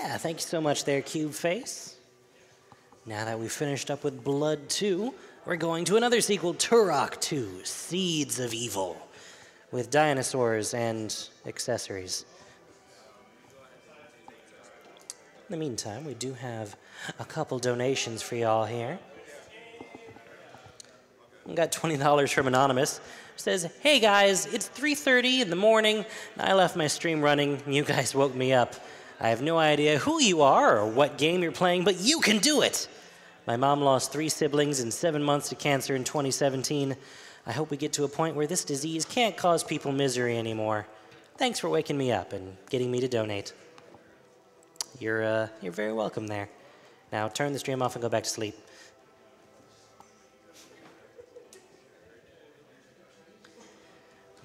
Yeah, thank you so much there, Cube Face. Now that we've finished up with Blood 2, we're going to another sequel, Turok 2, Seeds of Evil, with dinosaurs and accessories. In the meantime, we do have a couple donations for y'all here. We got $20 from Anonymous. It says, hey guys, it's 3:30 in the morning, and I left my stream running, and you guys woke me up. I have no idea who you are or what game you're playing, but you can do it! My mom lost 3 siblings in 7 months to cancer in 2017. I hope we get to a point where this disease can't cause people misery anymore. Thanks for waking me up and getting me to donate. You're very welcome there. Now turn the stream off and go back to sleep.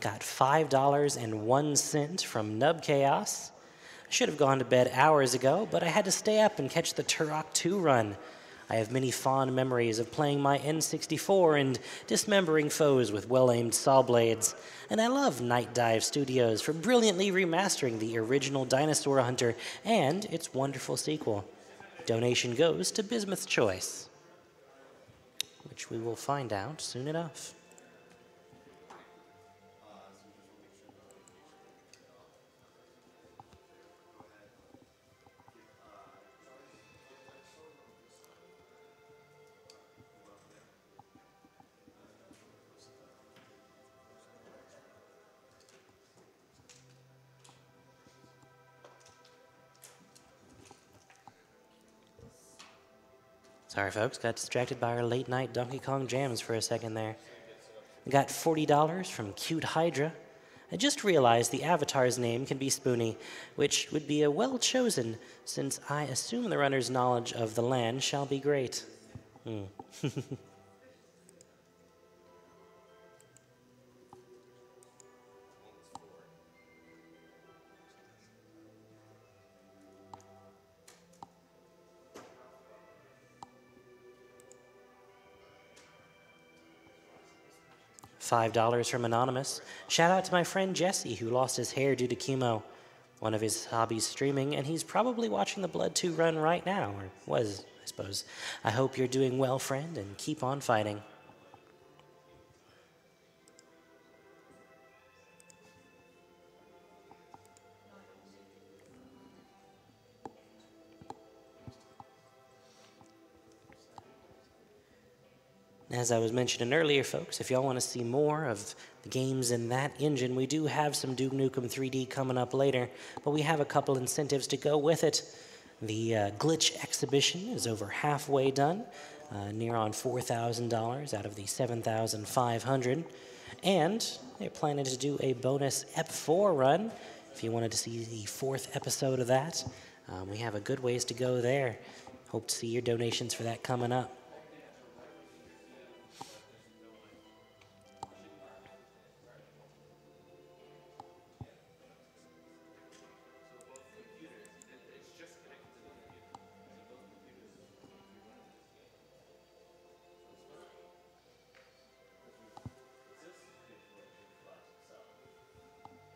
Got $5.01 from Nub Chaos. I should have gone to bed hours ago, but I had to stay up and catch the Turok 2 run. I have many fond memories of playing my N64 and dismembering foes with well-aimed saw blades. And I love Night Dive Studios for brilliantly remastering the original Dinosaur Hunter and its wonderful sequel. Donation goes to Bismuth's Choice, which we will find out soon enough. Sorry, folks, got distracted by our late-night Donkey Kong jams for a second there. We got $40 from Cute Hydra. I just realized the avatar's name can be Spoonie, which would be a well-chosen, since I assume the runner's knowledge of the land shall be great. $5 from Anonymous. Shout out to my friend Jesse, who lost his hair due to chemo. One of his hobbies streaming, and he's probably watching the Blood 2 run right now, or was, I suppose. I hope you're doing well, friend, and keep on fighting. As I was mentioning earlier, folks, if y'all want to see more of the games in that engine, we do have some Duke Nukem 3D coming up later, but we have a couple incentives to go with it. The glitch exhibition is over halfway done, near on $4,000 out of the $7,500, and they're planning to do a bonus EP4 run. If you wanted to see the 4th episode of that, we have a good ways to go there. Hope to see your donations for that coming up.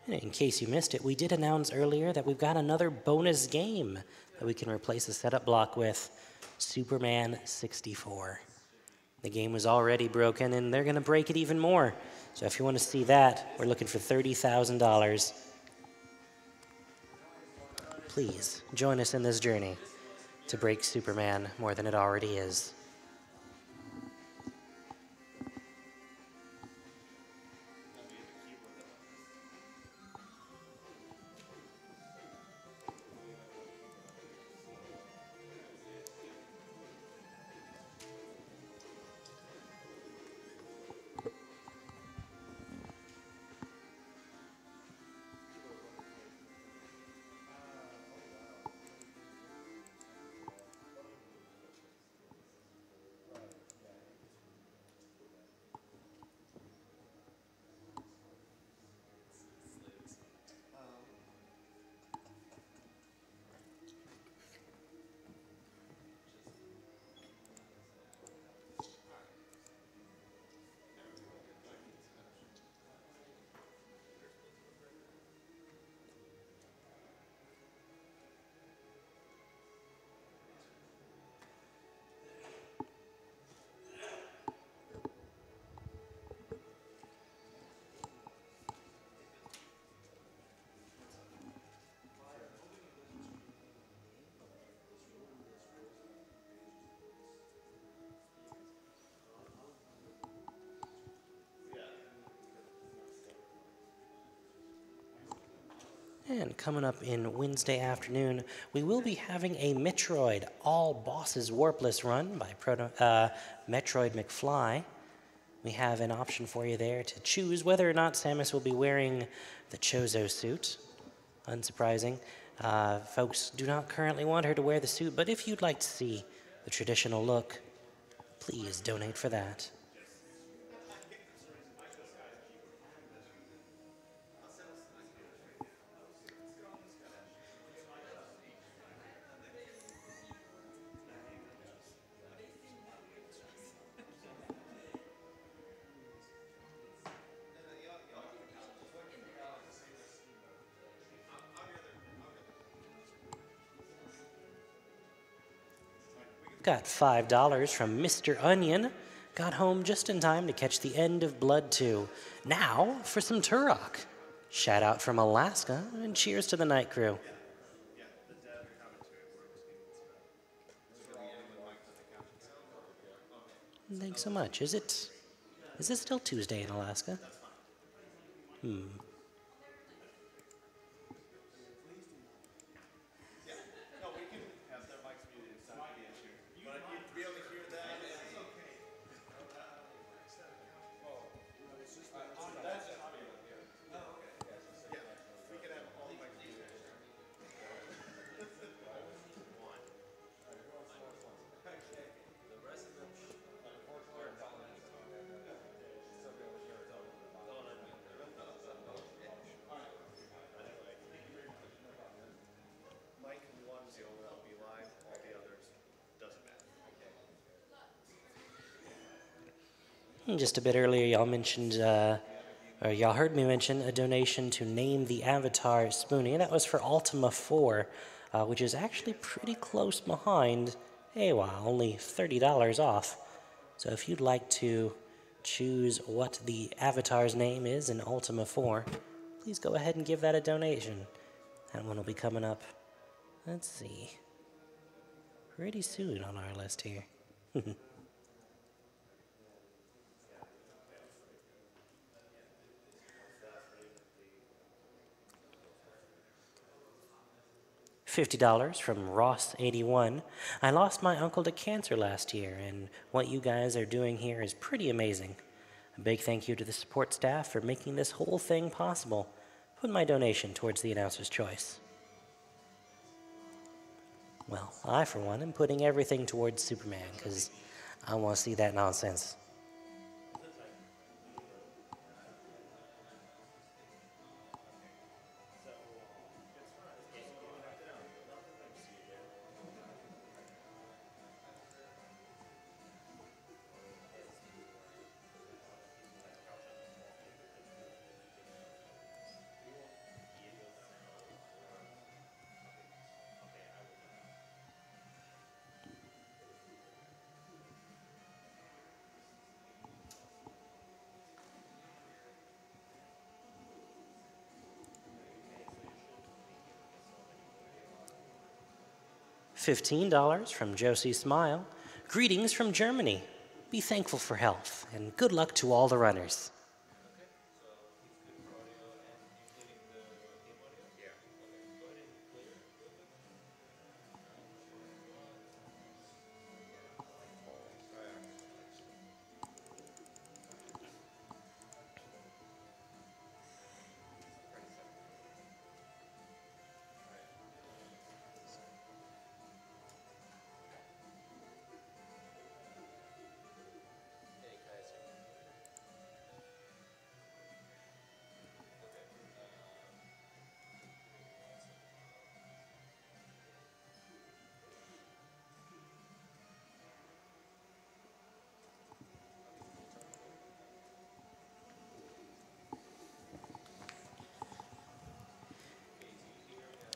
In case you missed it, we did announce earlier that we've got another bonus game that we can replace the setup block with, Superman 64. The game was already broken, and they're going to break it even more. So if you want to see that, we're looking for $30,000. Please join us in this journey to break Superman more than it already is. And coming up in Wednesday afternoon, we will be having a Metroid All Bosses Warpless run by Metroid McFly. We have an option for you there to choose whether or not Samus will be wearing the Chozo suit. Unsurprising. Folks do not currently want her to wear the suit, but if you'd like to see the traditional look, please donate for that. Got $5 from Mr. Onion. Got home just in time to catch the end of Blood 2. Now for some Turok. Shout out from Alaska, and cheers to the night crew. Thanks so much. Is it still Tuesday in Alaska? Just a bit earlier, y'all mentioned, or y'all heard me mention a donation to name the Avatar Spoonie. That was for Ultima 4, which is actually pretty close behind. Hey, wow, only $30 off. So if you'd like to choose what the Avatar's name is in Ultima 4, please go ahead and give that a donation. That one will be coming up, let's see, pretty soon on our list here. $50 from Ross81. I lost my uncle to cancer last year, and what you guys are doing here is pretty amazing. A big thank you to the support staff for making this whole thing possible. Put my donation towards the announcer's choice. Well, I, for one, am putting everything towards Superman, because I want to see that nonsense. $15 from Josie Smile. Greetings from Germany. Be thankful for health, and good luck to all the runners.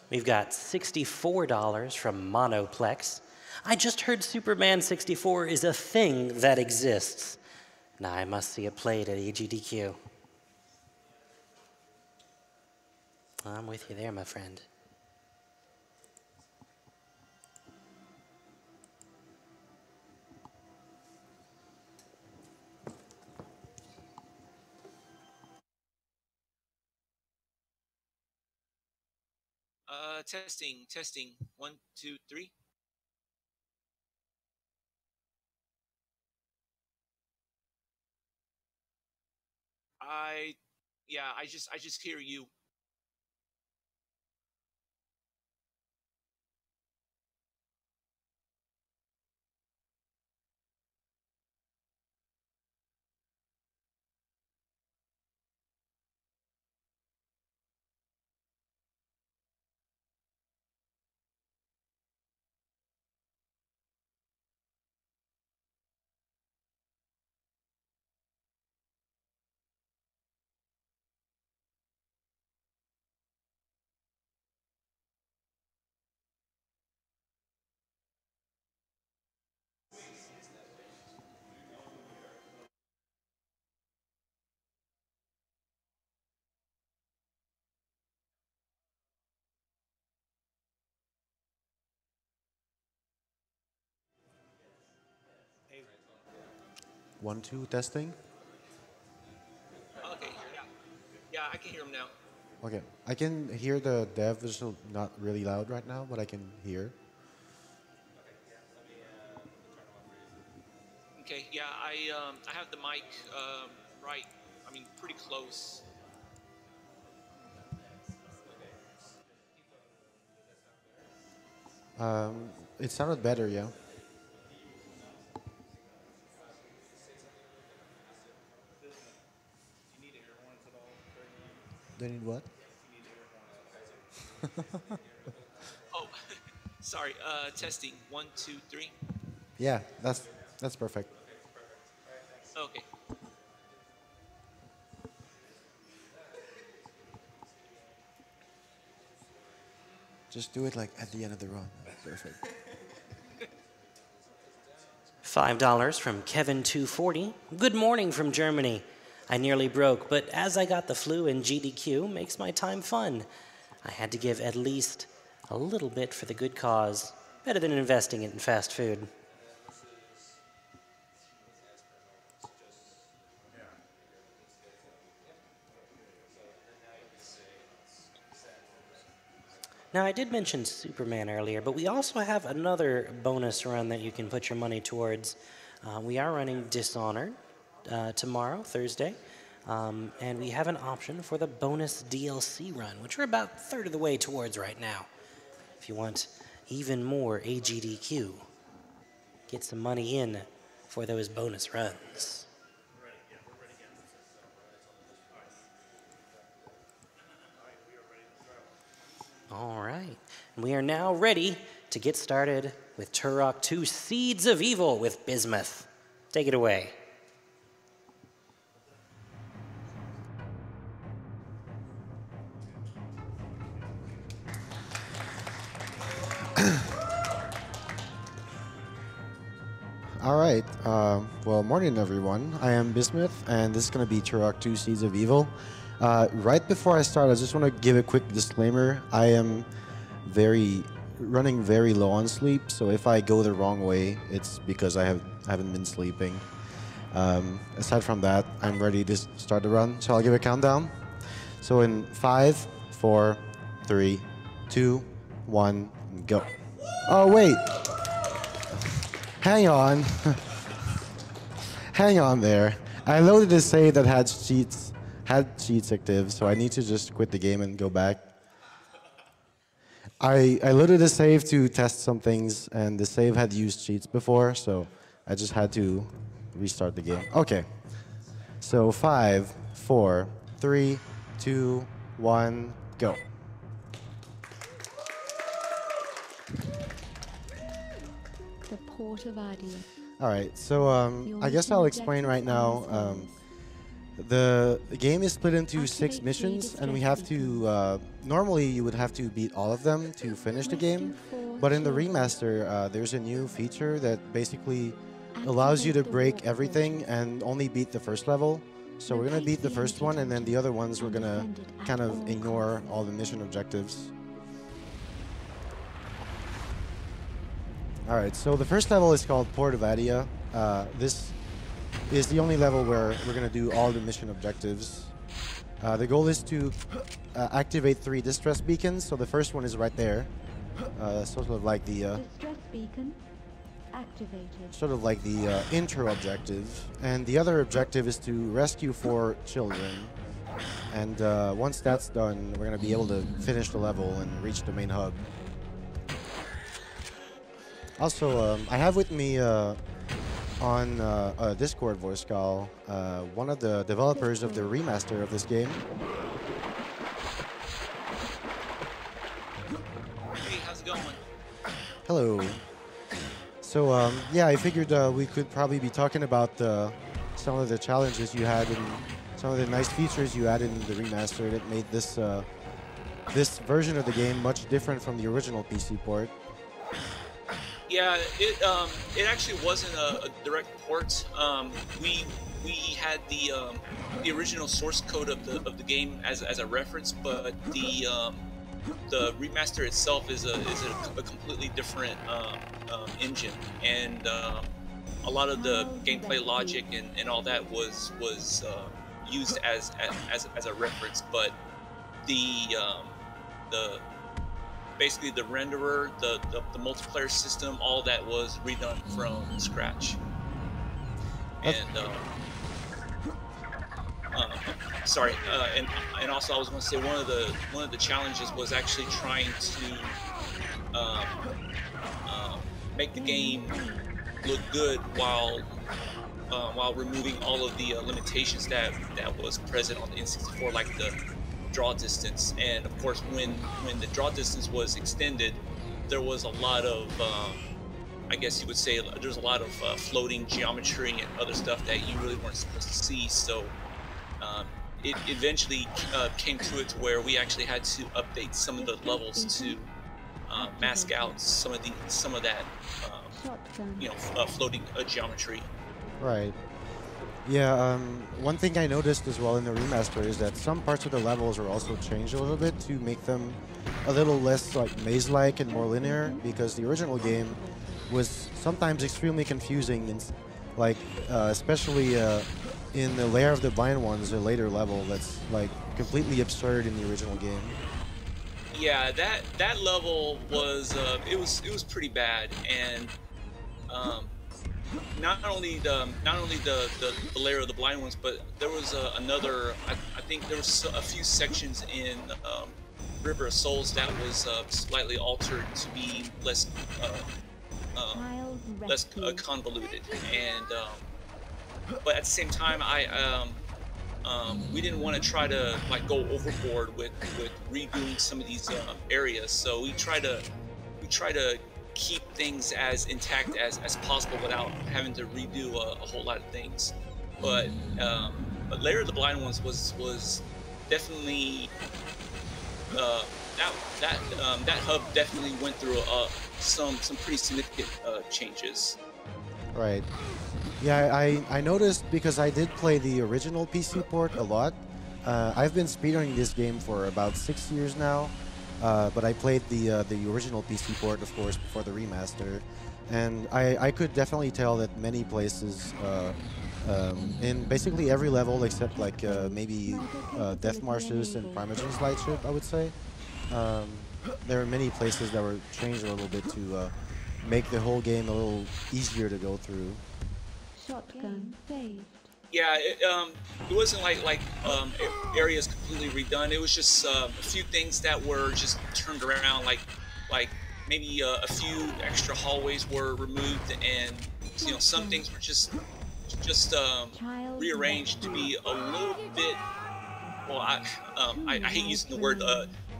We've got $64 from Monoplex. I just heard Superman 64 is a thing that exists. Now I must see it played at AGDQ. I'm with you there, my friend. Testing, testing. 1, 2, 3. Yeah, I just hear you. One, two, testing. Okay, yeah, I can hear him now. Okay, I can hear the dev is not really loud right now, but I can hear. Okay, yeah, I have the mic right. I mean, pretty close. It sounded better, yeah. They need what? Oh, sorry. Testing. 1, 2, 3. Yeah, that's perfect. Okay. Just do it like at the end of the run. Perfect. $5 from Kevin240. Good morning from Germany. I nearly broke, but as I got the flu and GDQ makes my time fun. I had to give at least a little bit for the good cause. Better than investing it in fast food. Now, I did mention Superman earlier, but we also have another bonus run that you can put your money towards. We are running Dishonored tomorrow, Thursday, and we have an option for the bonus DLC run, which we're about a third of the way towards right now. If you want even more AGDQ, get some money in for those bonus runs. All right, and we are now ready to get started with Turok 2 Seeds of Evil with Bismuth. Take it away. All right. Well, morning, everyone. I am Bismuth, and this is going to be Turok 2 Seeds of Evil. Right before I start, I just want to give a quick disclaimer. I am running very low on sleep, so if I go the wrong way, it's because I haven't been sleeping. Aside from that, I'm ready to start the run, so I'll give a countdown. So in 5, 4, 3, 2, 1, go. Oh, wait. Hang on. Hang on there. I loaded a save that had cheats active, so I need to just quit the game and go back. I loaded a save to test some things, and the save had used cheats before, so I just had to restart the game. Okay. So 5, 4, 3, 2, 1, go. The Port of Adia. All right, so I guess I'll explain right now. The game is split into 6 missions, and we have to, normally you would have to beat all of them to finish the game, but in the remaster, there's a new feature that basically allows you to break everything and only beat the first level. So we're going to beat the first one, and then the other ones we're going to kind of ignore all the mission objectives. Alright, so the first level is called Port of Adia. This is the only level where we're going to do all the mission objectives. The goal is to activate 3 distress beacons. So the first one is right there, sort of like the Distress beacon activated. intro objective, and the other objective is to rescue 4 children. And once that's done, we're gonna be able to finish the level and reach the main hub. Also, I have with me on a Discord voice call one of the developers of the remaster of this game. Hey, how's it going? Hello. So yeah, I figured we could probably be talking about some of the challenges you had and some of the nice features you added in the remaster that made this this version of the game much different from the original PC port. Yeah, it actually wasn't a direct port. We had the original source code of the game as a reference, but the remaster itself is a completely different engine, and a lot of the gameplay logic and all that was used as a reference, but basically the renderer, the multiplayer system, all that was redone from scratch. And sorry, and also I was going to say one of the challenges was actually trying to make the game look good while removing all of the limitations that was present on the N64, like the draw distance. And of course, when the draw distance was extended, there was a lot of I guess you would say there's a lot of floating geometry and other stuff that you really weren't supposed to see. So it eventually came to it to where we actually had to update some of the levels to mask out some of that floating geometry. Right. Yeah, one thing I noticed as well in the remaster is that some parts of the levels are also changed a little bit to make them a little less like maze-like and more linear, because the original game was sometimes extremely confusing, and like especially in the Lair of the Blind Ones, a later level that's like completely absurd in the original game. Yeah, that level was it was pretty bad, and not only the Lair of the Blind Ones, but there was another. I think there was a few sections in River of Souls that was slightly altered to be less convoluted, and but at the same time, we didn't want to try to like go overboard with redoing some of these areas, so we try to keep things as intact as possible without having to redo a whole lot of things. But Lair of the Blind Ones was definitely that hub definitely went through some pretty significant changes. Right. Yeah, I noticed, because I did play the original PC port a lot. I've been speedrunning this game for about 6 years now. But I played the original PC port, of course, before the remaster, and I could definitely tell that many places, in basically every level except like maybe Death Marshes and Primogen's Lightship, I would say, there are many places that were changed a little bit to make the whole game a little easier to go through. Shotgun saved. Yeah, it wasn't like areas completely redone. It was just a few things that were just turned around, like maybe a few extra hallways were removed, and some things were just rearranged to be a little bit. Well, I hate using the word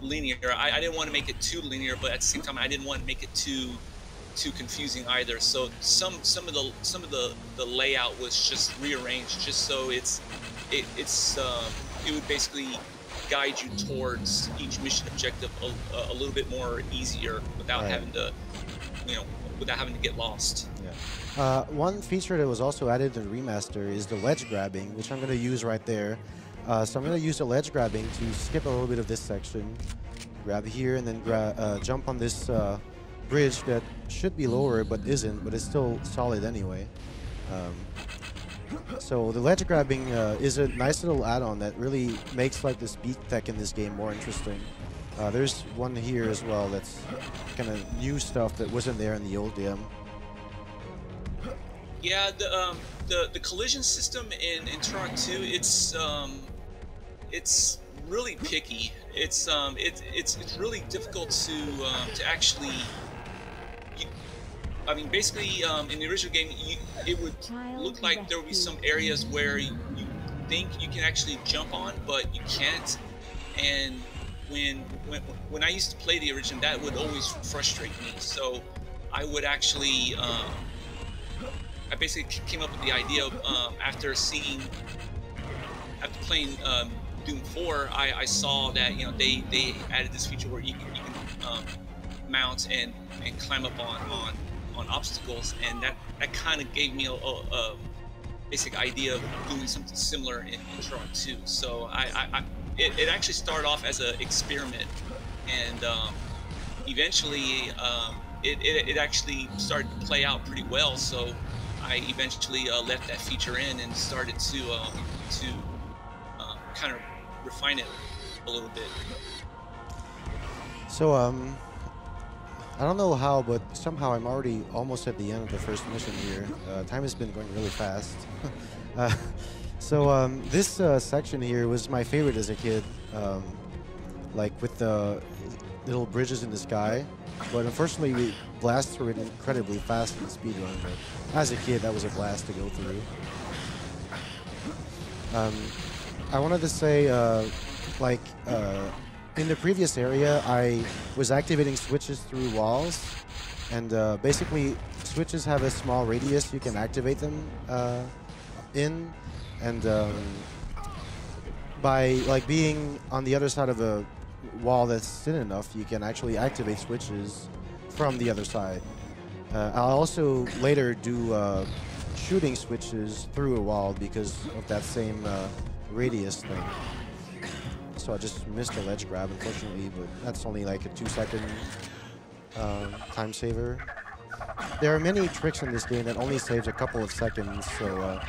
linear. I didn't want to make it too linear, but at the same time, I didn't want to make it too confusing either. So some of the layout was just rearranged just so it would basically guide you towards each mission objective a little bit more easier without having to get lost. Yeah. One feature that was also added in the remaster is the ledge grabbing, which I'm going to use right there. So I'm going to use the ledge grabbing to skip a little bit of this section, grab here, and then jump on this bridge that should be lower but isn't, but it's still solid anyway. So the ledge grabbing is a nice little add-on that really makes like the speed tech in this game more interesting. There's one here as well that's kind of new stuff that wasn't there in the old game. Yeah, the collision system in Turok 2, it's really picky. It's really difficult to actually. I mean, basically, in the original game, it would look like there would be some areas where you think you can actually jump on, but you can't. And when I used to play the original, that would always frustrate me. So I would actually, I basically came up with the idea of, after playing Doom 4, I saw that they added this feature where you can mount and climb up on obstacles, and that kind of gave me a basic idea of doing something similar in Turok 2. So it actually started off as an experiment, and eventually it actually started to play out pretty well. So I eventually left that feature in and started to kind of refine it a little bit. So I don't know how, but somehow I'm already almost at the end of the first mission here. Time has been going really fast. So this section here was my favorite as a kid, like with the little bridges in the sky. But unfortunately, we blast through it incredibly fast in the speedrun. But as a kid, that was a blast to go through. I wanted to say, in the previous area, I was activating switches through walls, and basically, switches have a small radius you can activate them in, and by being on the other side of a wall that's thin enough, you can actually activate switches from the other side. I'll also later do shooting switches through a wall because of that same radius thing. So I just missed the ledge grab, unfortunately, but that's only like a 2-second time saver. There are many tricks in this game that only saves a couple of seconds, so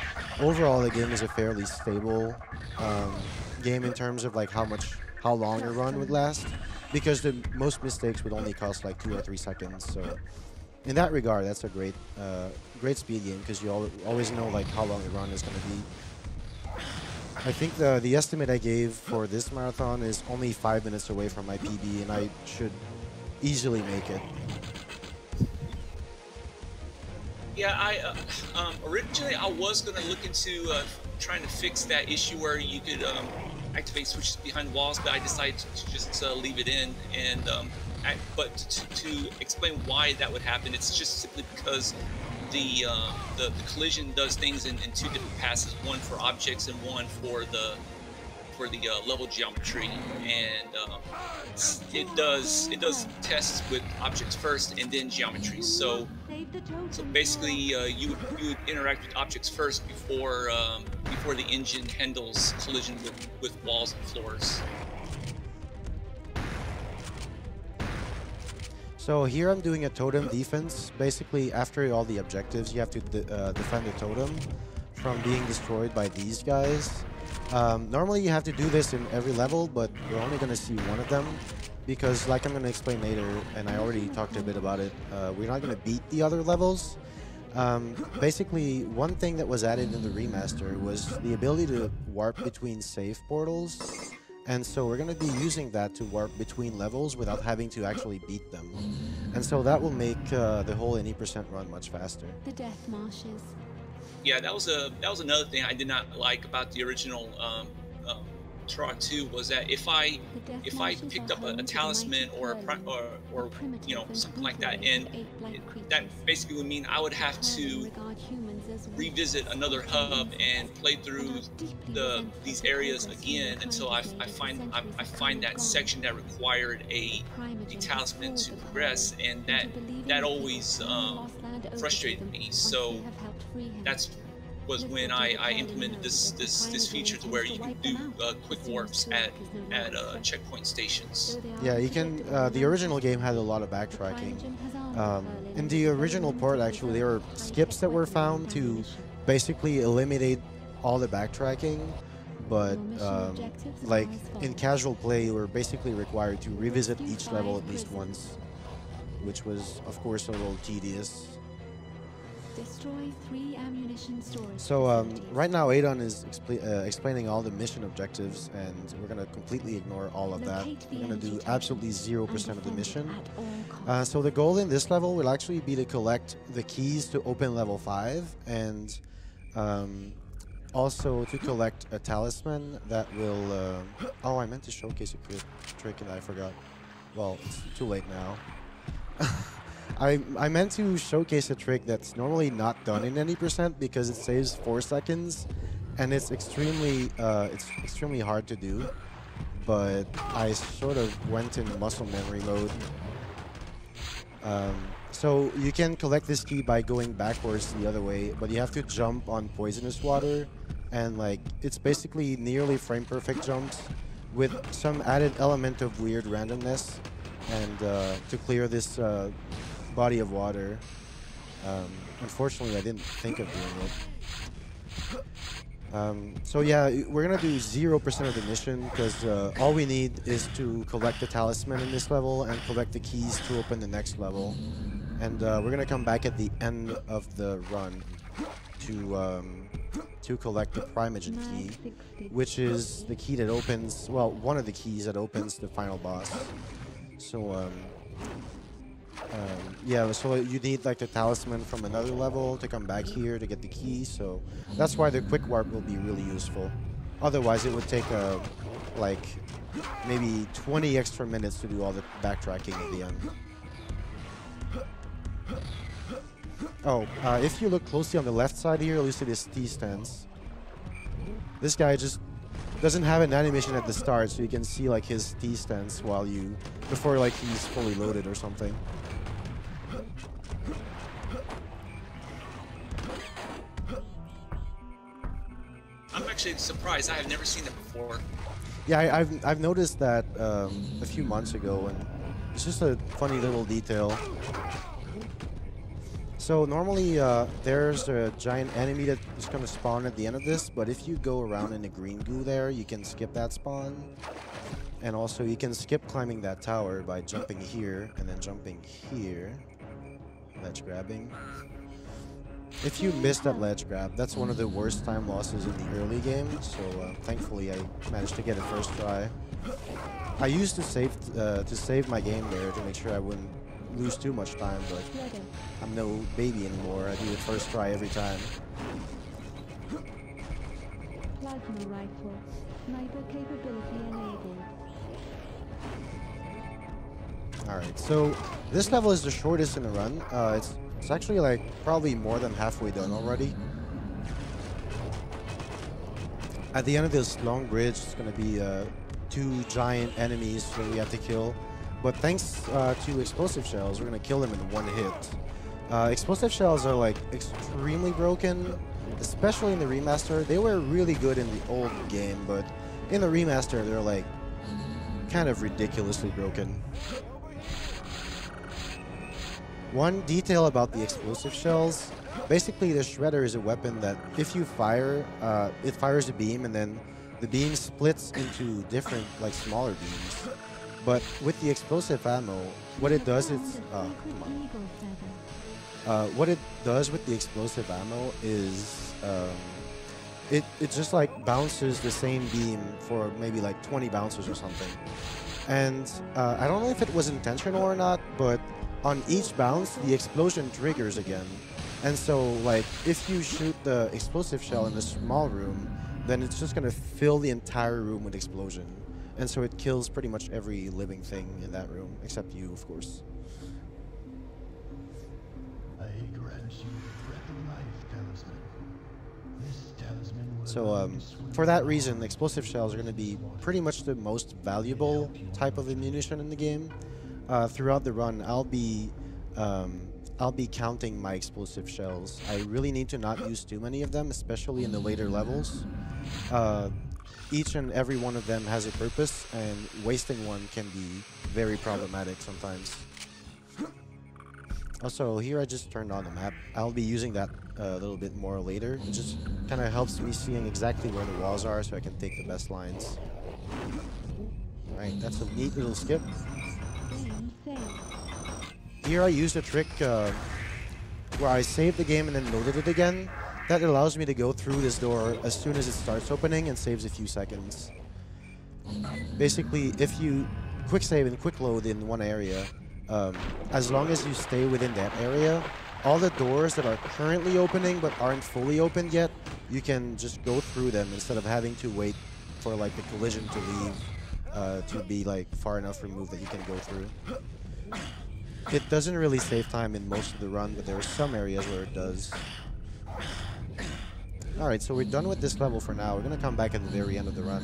overall the game is a fairly stable game in terms of how long a run would last, because the most mistakes would only cost like 2 or 3 seconds. So in that regard, that's a great speed game because you always know how long a run is going to be. I think the estimate I gave for this marathon is only 5 minutes away from my PB, and I should easily make it. Yeah, originally I was going to look into trying to fix that issue where you could activate switches behind walls, but I decided to just leave it in. And but to explain why that would happen, it's just simply because the collision does things in 2 different passes, one for objects and one for the level geometry, and it does tests with objects first and then geometry. So basically you would interact with objects first before the engine handles collision with walls and floors. So here I'm doing a totem defense. Basically, after all the objectives, you have to defend the totem from being destroyed by these guys. Normally you have to do this in every level, but we're only going to see one of them because, like I'm going to explain later, and I already talked a bit about it, we're not going to beat the other levels. Basically, one thing that was added in the remaster was the ability to warp between save portals. And so we're going to be using that to warp between levels without having to actually beat them. And so that will make the whole 80% run much faster. The Death Marshes. Yeah, that was another thing I did not like about the original Turok 2 was that if I picked up a talisman or something like that, and that basically would mean I would have to revisit another hub and play through these areas again until I find that section that required a talisman to progress, and that always frustrated me. So was when I implemented this feature to where you can do quick warps at checkpoint stations. Yeah, you can. The original game had a lot of backtracking. In the original port, actually, there were skips that were found to basically eliminate all the backtracking, but like in casual play, we're basically required to revisit each level at least once, which was, of course, a little tedious. Destroy 3 ammunition storage So facilities. right now, Adon is explaining all the mission objectives, and we're gonna completely ignore all of that. Locate the We're gonna do energy absolutely tower 0% and of the defend it mission. at all costs. So the goal in this level will actually be to collect the keys to open level 5, and also to collect a talisman that will... oh, I meant to showcase a trick and I forgot. Well, it's too late now. I meant to showcase a trick that's normally not done in any percent because it saves 4 seconds, and it's extremely hard to do. But I sort of went in muscle memory mode. So you can collect this key by going backwards the other way, but you have to jump on poisonous water, and like it's basically nearly frame perfect jumps with some added element of weird randomness. And to clear this body of water, unfortunately I didn't think of doing it. So yeah, we're gonna do 0% of the mission because all we need is to collect the talisman in this level and collect the keys to open the next level. And we're gonna come back at the end of the run to collect the Primogen key, which is the key that opens, well, one of the keys that opens the final boss. So yeah, so you need like the talisman from another level to come back here to get the key, so that's why the quick warp will be really useful. Otherwise it would take like maybe 20 extra minutes to do all the backtracking at the end. Oh, if you look closely on the left side here, you'll see this T stance. This guy just doesn't have an animation at the start, so you can see like his T stance before like he's fully loaded or something. I'm actually surprised. I have never seen it before. Yeah, I've noticed that a few months ago, and it's just a funny little detail. So normally there's a giant enemy that is going to spawn at the end of this, but if you go around in the green goo there, you can skip that spawn. And also you can skip climbing that tower by jumping here and then jumping here. Ledge grabbing. If you miss that ledge grab, that's one of the worst time losses in the early game, so thankfully I managed to get it first try. I used to save my game there to make sure I wouldn't lose too much time, but I'm no baby anymore. I do it first try every time. Plasma rifle. Sniper capability enabled. Alright, so this level is the shortest in the run. It's actually like probably more than halfway done already. At the end of this long bridge, it's going to be 2 giant enemies that we have to kill. But thanks to explosive shells, we're going to kill them in one hit. Explosive shells are like extremely broken, especially in the remaster. They were really good in the old game, but in the remaster, they're like kind of ridiculously broken. One detail about the explosive shells, basically the shredder is a weapon that if you fire, it fires a beam and then the beam splits into different like smaller beams. But with the explosive ammo, what it does is, what it does with the explosive ammo is, it just like bounces the same beam for maybe like 20 bounces or something. And I don't know if it was intentional or not, but on each bounce, the explosion triggers again. And so, like, if you shoot the explosive shell in a small room, then it's just gonna fill the entire room with explosion. And so it kills pretty much every living thing in that room, except you, of course. I grant you the breath of life, Talisman. This talisman will So, for that reason, explosive shells are gonna be pretty much the most valuable type of ammunition in the game. Throughout the run, I'll be counting my explosive shells. I really need to not use too many of them, especially in the later levels. Each and every one of them has a purpose, and wasting one can be very problematic sometimes. Also, here I just turned on the map. I'll be using that a little bit more later. It just kind of helps me seeing exactly where the walls are so I can take the best lines. Alright, that's a neat little skip. Here I used a trick where I saved the game and then loaded it again. That allows me to go through this door as soon as it starts opening and saves a few seconds. Basically, if you quick save and quick load in one area, as long as you stay within that area, all the doors that are currently opening but aren't fully opened yet, you can just go through them instead of having to wait for like the collision to leave to be like far enough removed that you can go through. It doesn't really save time in most of the run, but there are some areas where it does. Alright, so we're done with this level for now. We're gonna come back at the very end of the run.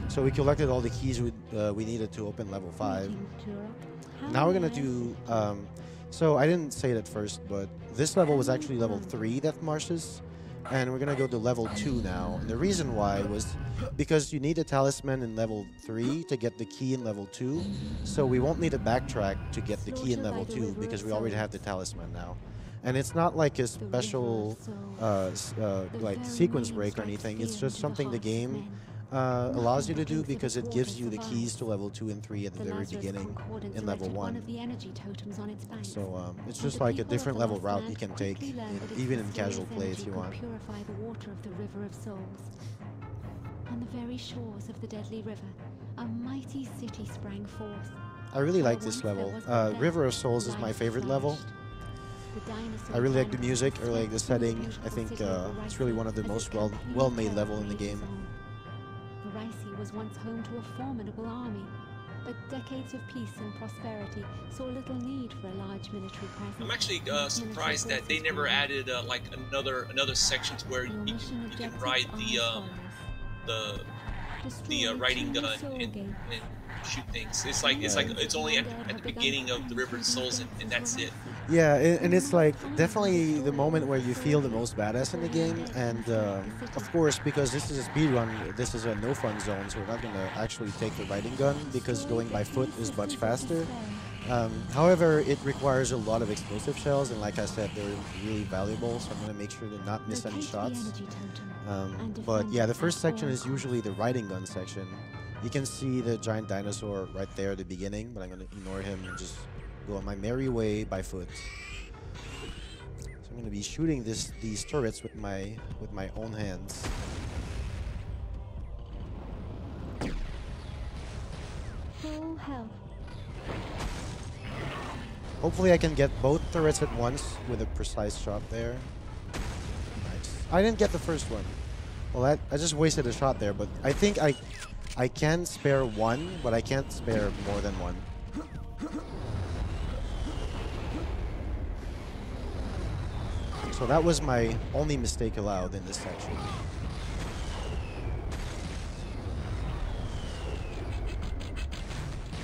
So we collected all the keys we needed to open level 5. Now we're gonna do... so I didn't say it at first, but this level was actually level 3 Death Marshes. And we're gonna go to level 2 now. And the reason why was because you need a talisman in level 3 to get the key in level 2. So we won't need to backtrack to get the key in level 2 because we already have the talisman now. And it's not like a special like sequence break or anything. It's just something the game allows you to do because it gives you the keys to level 2 and 3 at the very beginning in level 1. So it's just like a different level route you can take, even in casual play if you want. Purify the water of the River of Souls. On the very shores of the deadly river, a mighty city sprang forth. I really like this level. River of Souls is my favorite level. I really like the music, I really like the setting. I think it's really one of the most well-made level in the game. Ricey was once home to a formidable army, but decades of peace and prosperity saw little need for a large military presence. I'm actually surprised that they never added like another section to where you can ride the riding gun and shoot things. It's only at the beginning of the River of Souls and that's it. Yeah, and it's like definitely the moment where you feel the most badass in the game, and of course because this is a speedrun, this is a no fun zone, so we're not gonna actually take the riding gun because going by foot is much faster. However, it requires a lot of explosive shells, and like I said, they're really valuable, so I'm gonna make sure to not miss any shots. But yeah, the first section is usually the riding gun section. You can see the giant dinosaur right there at the beginning, but I'm gonna ignore him and just go on my merry way by foot. So I'm gonna be shooting these turrets with my own hands. Full health. Hopefully I can get both turrets at once with a precise shot there. Nice. I didn't get the first one. Well, I just wasted a shot there, but I think I can spare one, but I can't spare more than one. So that was my only mistake allowed in this section.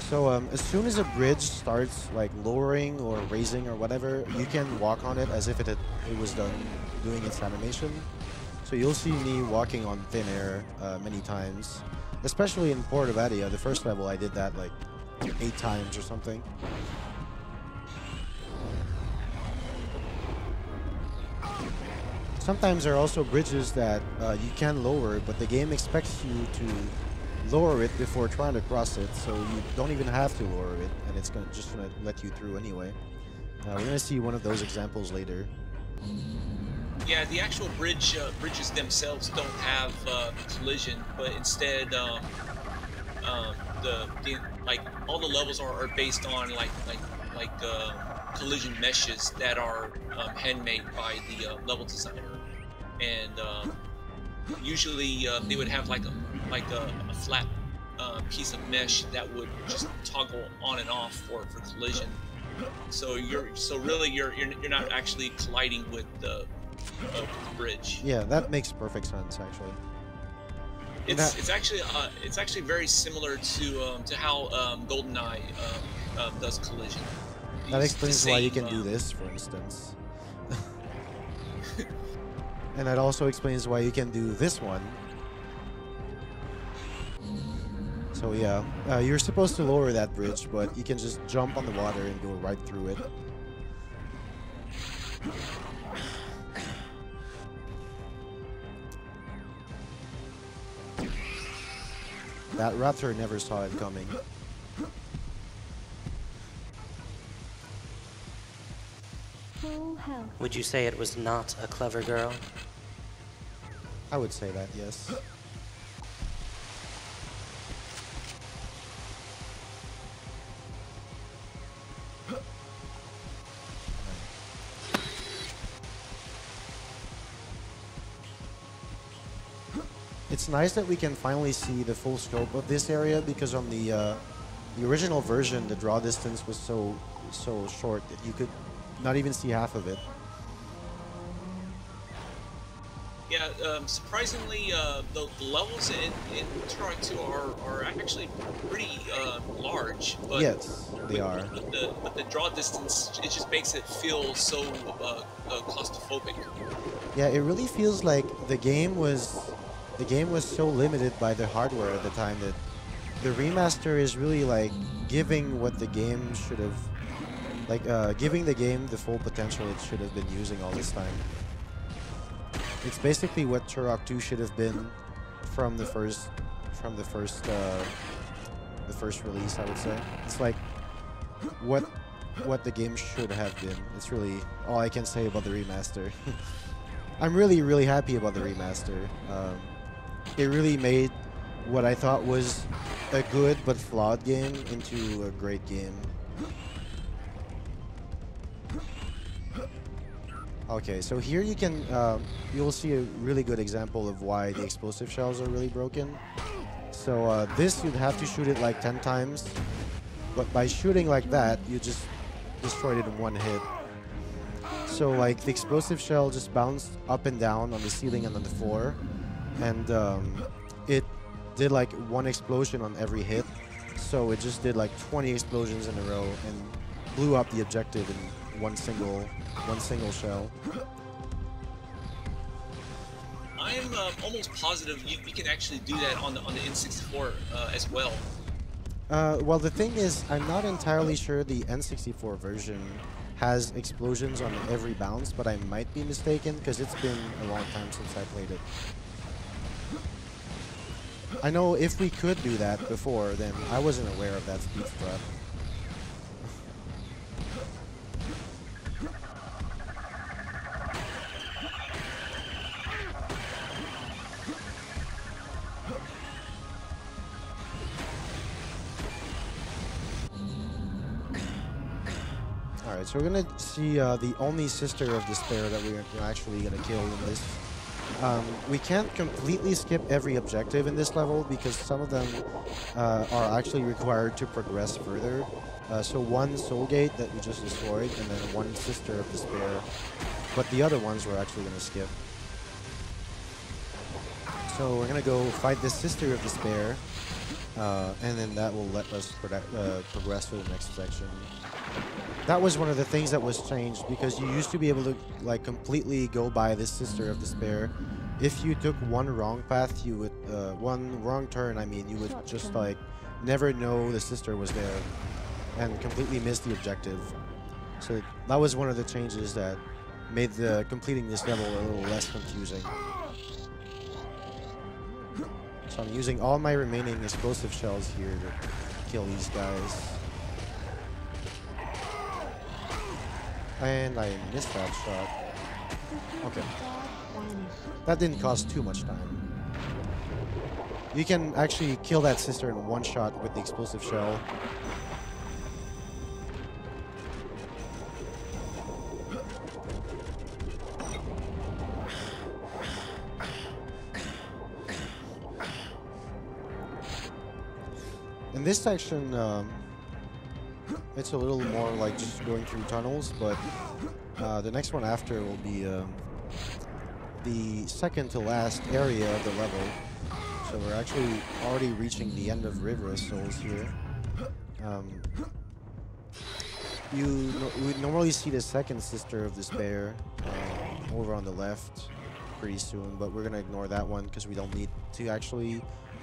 So as soon as a bridge starts like lowering or raising or whatever, you can walk on it as if it was done doing its animation. So you'll see me walking on thin air many times, especially in Port of Adia. The first level I did that like 8 times or something. Sometimes there are also bridges that you can lower, but the game expects you to lower it before trying to cross it, so you don't even have to lower it, and it's just gonna let you through anyway. We're gonna see one of those examples later. Yeah, the actual bridges themselves don't have collision, but instead, like all the levels are based on like collision meshes that are handmade by the level designer, and usually they would have like a flat piece of mesh that would just toggle on and off for collision. So really you're not actually colliding with the bridge. Yeah, that makes perfect sense actually. It's actually very similar to how GoldenEye does collision. That explains why you can do this, for instance. And that also explains why you can do this one. So yeah, you're supposed to lower that bridge, but you can just jump on the water and go right through it. That raptor never saw it coming. Full health. Would you say it was not a clever girl? I would say that, yes. It's nice that we can finally see the full scope of this area, because on the original version, the draw distance was so short that you could not even see half of it. Yeah, surprisingly, the levels in Turok 2 are actually pretty large. But Yes, they are. But the draw distance, it just makes it feel so claustrophobic. Yeah, it really feels like the game was so limited by the hardware at the time that the remaster is really like giving what the game should have, like giving the game the full potential it should have been using all this time. It's basically what Turok 2 should have been from the first release, I would say. It's like what the game should have been. It's really all I can say about the remaster. I'm really happy about the remaster. It really made what I thought was a good but flawed game into a great game. Okay, so here you can you'll see a really good example of why the explosive shells are really broken. So this you'd have to shoot it like 10 times, but by shooting like that, you just destroyed it in one hit. So like the explosive shell just bounced up and down on the ceiling and on the floor, and it did like one explosion on every hit. So it just did like 20 explosions in a row and blew up the objective in one single shell. I'm almost positive you can actually do that on the N64 as well. Well, the thing is, I'm not entirely sure the N64 version has explosions on every bounce, but I might be mistaken because it's been a long time since I played it. I know if we could do that before, then I wasn't aware of that speed strat. Alright, so we're gonna see the only Sister of Despair that we're actually gonna kill in this. We can't completely skip every objective in this level because some of them are actually required to progress further. So one Soul Gate that we just destroyed, and then one Sister of Despair. But the other ones we're actually gonna skip. So we're gonna go fight this Sister of Despair, and then that will let us progress to the next section. That was one of the things that was changed, because you used to be able to like completely go by this Sister of Despair. If you took one wrong path, you would one wrong turn, I mean, you would just like never know the Sister was there and completely miss the objective. So that was one of the changes that made completing this level a little less confusing. So I'm using all my remaining explosive shells here to kill these guys. And I missed that shot. Okay. That didn't cost too much time. You can actually kill that Sister in one shot with the explosive shell. In this section, it's a little more like just going through tunnels, but the next one after will be the second to last area of the level. So we're actually already reaching the end of River of Souls here. You would normally see the second Sister of Despair over on the left pretty soon, but we're going to ignore that one because we don't need to actually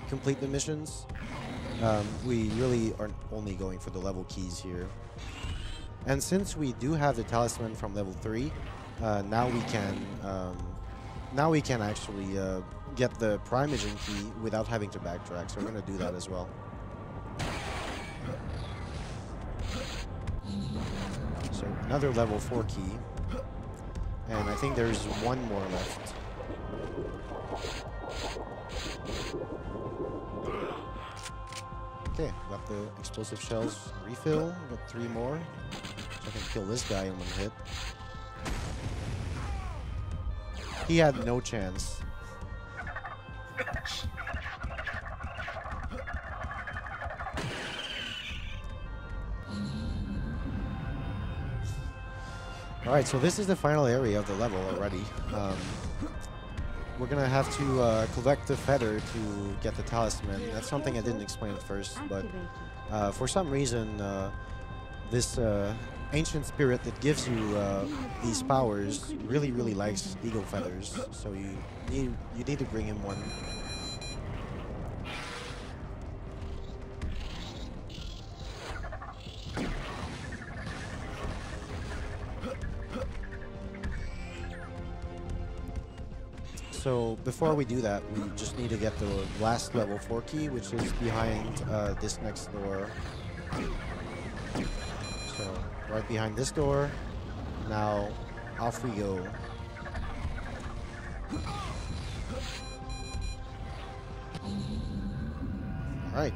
complete the missions. We really are only going for the level keys here. And since we do have the Talisman from level 3, now we can actually get the Rummaging Key without having to backtrack, so we're gonna do that as well. So another level 4 key, and I think there's one more left. Okay, got the explosive shells refill, got 3 more, so I can kill this guy in one hit. He had no chance. Alright, so this is the final area of the level already. We're gonna have to collect the feather to get the talisman. That's something I didn't explain at first, but for some reason, this ancient spirit that gives you these powers really likes eagle feathers. So you need to bring him one. So before we do that, we just need to get the last level 4 key, which is behind this next door. So right behind this door. Now off we go. Alright.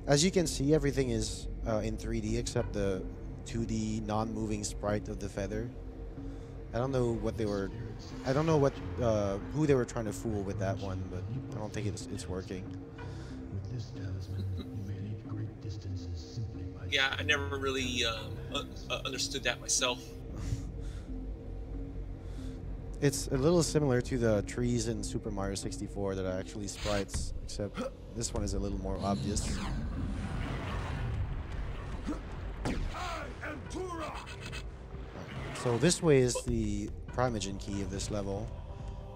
As you can see, everything is in 3D except the 2D non-moving sprite of the feather. I don't know what they were. I don't know what who they were trying to fool with that one, but I don't think it's working. With this talisman, you may leap great distances simply by... Yeah, I never really understood that myself. It's a little similar to the trees in Super Mario 64 that are actually sprites, except this one is a little more obvious. So this way is the Rummaging Key of this level.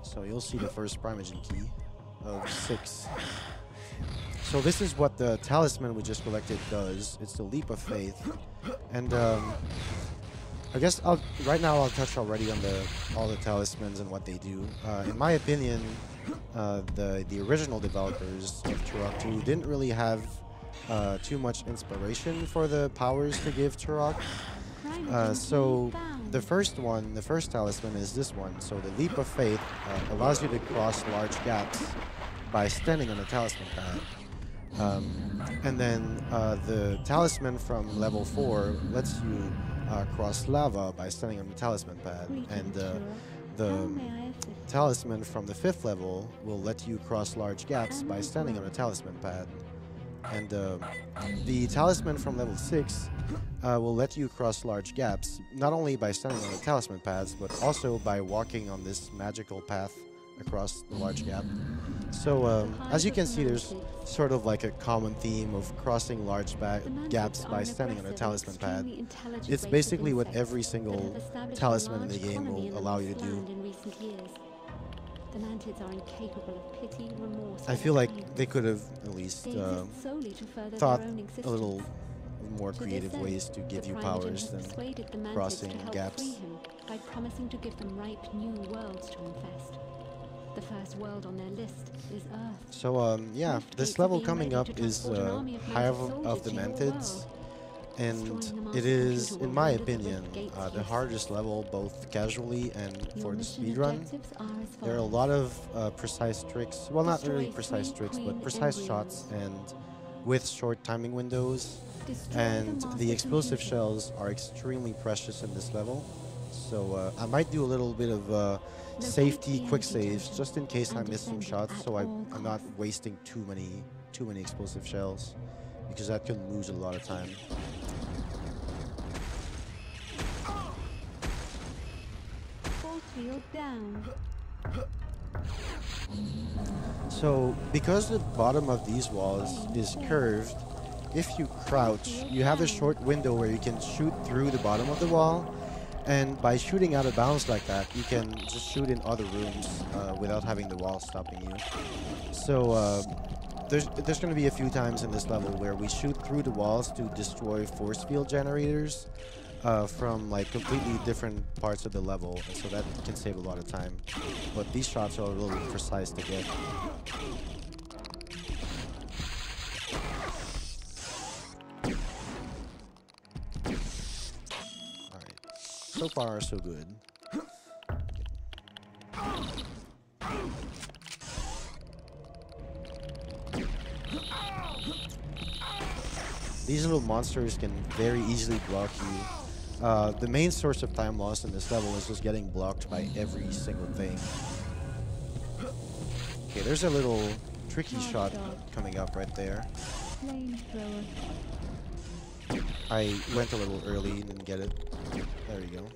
So you'll see the first Rummaging Key of 6. So this is what the talisman we just collected does. It's the Leap of Faith. And I guess right now I'll touch already on all the talismans and what they do. In my opinion, the original developers of Turok 2 didn't really have too much inspiration for the powers to give Turok. So the first talisman is this one. So the Leap of Faith allows you to cross large gaps by standing on the talisman pad. And then the talisman from level 4 lets you cross lava by standing on the talisman pad. And the talisman from the 5th level will let you cross large gaps by standing on the talisman pad. And the talisman from level 6 will let you cross large gaps, not only by standing on the talisman pads, but also by walking on this magical path across the large gap. So as you can see, there's sort of like a common theme of crossing large gaps by standing on a talisman pad. It's basically what every single talisman in the game will allow you to do. The Mantids are incapable of pity, remorse. I feel like they could have at least thought a little more creative ways to give you powers than crossing gaps. By promising to give them ripe new worlds to infest. The first world on their list is Earth. So yeah, this level coming up is Hive of the Mantids. And it is, in my opinion, the hardest level, both casually and for the speedrun. There are a lot of precise tricks, well, not really precise tricks, but precise shots and with short timing windows. And the explosive shells are extremely precious in this level. So I might do a little bit of safety quick saves just in case I miss some shots, so I'm not wasting too many explosive shells, because that can lose a lot of time. Down. So because the bottom of these walls is curved, if you crouch, you have a short window where you can shoot through the bottom of the wall, and by shooting out of bounds like that, you can just shoot in other rooms without having the wall stopping you. So there's going to be a few times in this level where we shoot through the walls to destroy force field generators, from like completely different parts of the level, and so that can save a lot of time. But these shots are a little precise to get. Alright, so far so good. These little monsters can very easily block you. The main source of time lost in this level is just getting blocked by every single thing. Okay, there's a little tricky shot coming up right there. I went a little early and didn't get it. There you go.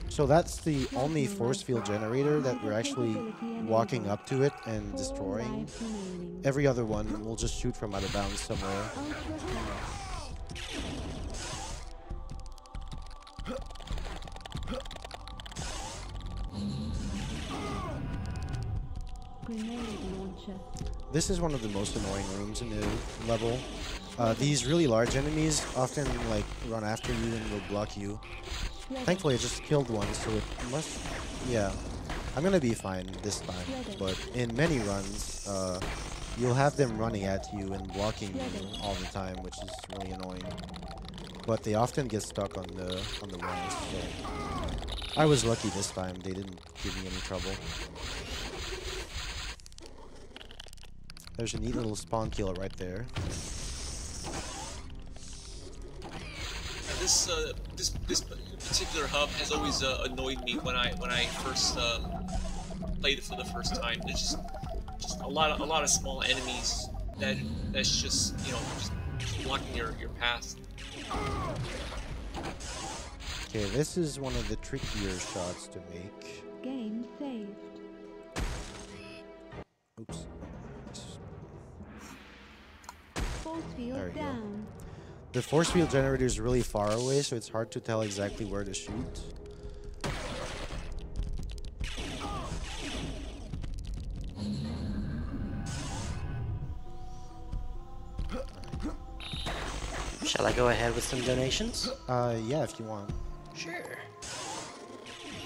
So that's the only force field generator that we're actually walking up to it and destroying. Every other one will just shoot from out of bounds somewhere. This is one of the most annoying rooms in the level. These really large enemies often like run after you and will block you. Thankfully I just killed one, so it must... yeah. I'm gonna be fine this time, but in many runs, you'll have them running at you and blocking you all the time, which is really annoying. But they often get stuck on the runs, so... I was lucky this time, they didn't give me any trouble. There's a neat little spawn kill right there. This particular hub has always annoyed me when I first played it for the first time. There's just a lot of small enemies that's just, you know, just blocking your path. Okay, this is one of the trickier shots to make. Game saved. Oops. Force field There you go. down. The force field generator is really far away, so it's hard to tell exactly where to shoot. Shall I go ahead with some donations? Yeah, if you want. Sure.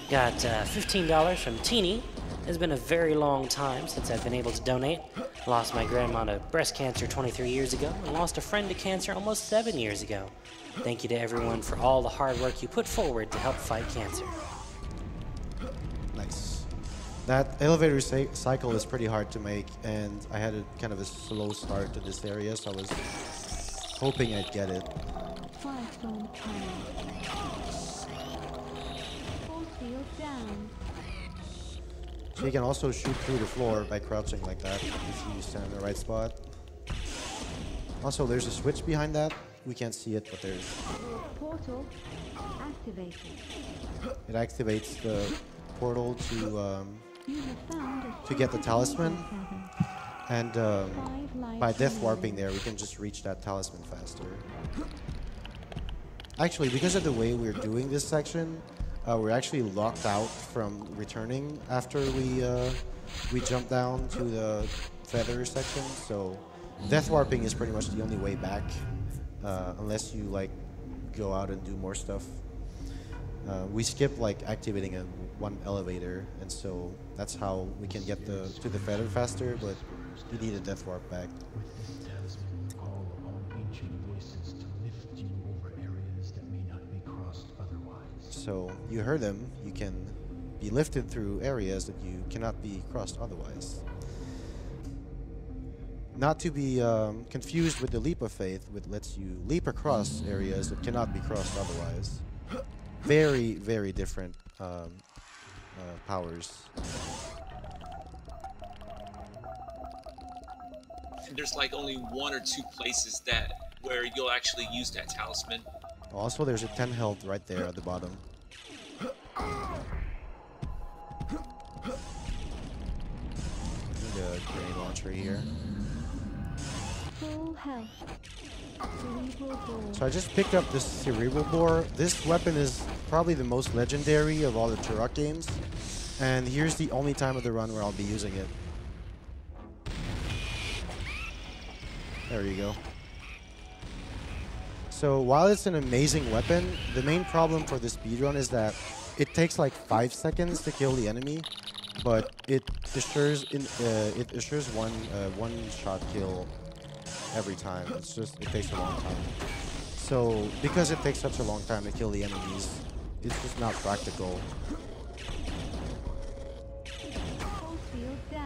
Got $15 from Teeny. It's been a very long time since I've been able to donate. Lost my grandma to breast cancer 23 years ago and lost a friend to cancer almost 7 years ago. Thank you to everyone for all the hard work you put forward to help fight cancer. Nice. That elevator cycle is pretty hard to make, and I had a kind of a slow start to this area, so I was hoping I'd get it. Firestorm cannon. Force field down. So you can also shoot through the floor by crouching like that if you stand in the right spot. Also, there's a switch behind that. We can't see it, but there's... Portal activated. It activates the portal to You have found a get the talisman. cabin. And by death warping there, we can just reach that talisman faster. Actually, because of the way we're doing this section, we're actually locked out from returning after we jump down to the feather section. So death warping is pretty much the only way back, unless you like go out and do more stuff. We skip like activating one elevator, and so that's how we can get to the feather faster. But you need a death warp back. With this talisman, you call upon ancient voices to lift you over areas that may not be crossed otherwise. So you heard them. You can be lifted through areas that you cannot be crossed otherwise. Not to be confused with the leap of faith, which lets you leap across areas that cannot be crossed otherwise. Very, very different powers. And there's like only 1 or 2 places where you'll actually use that talisman. Also, there's a 10 health right there at the bottom. Need a grenade launcher here. Full health. Cerebral bore. So I just picked up this cerebral bore. This weapon is probably the most legendary of all the Turok games, and here's the only time of the run where I'll be using it. There you go. So while it's an amazing weapon, the main problem for the speedrun is that it takes like 5 seconds to kill the enemy, but it assures one shot kill every time. It's just it takes a long time. So because it takes such a long time to kill the enemies, it's just not practical.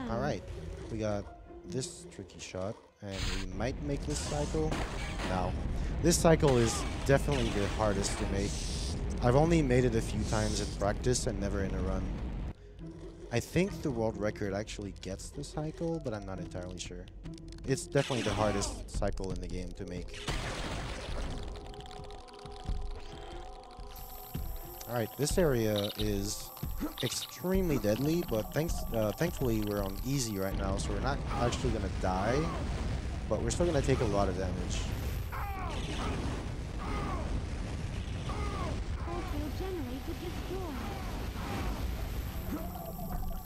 All right, we got this tricky shot, and we might make this cycle. Now, this cycle is definitely the hardest to make. I've only made it a few times in practice and never in a run. I think the world record actually gets the cycle, but I'm not entirely sure. It's definitely the hardest cycle in the game to make. Alright, this area is extremely deadly, but thankfully we're on easy right now, so we're not actually gonna die, but we're still gonna take a lot of damage.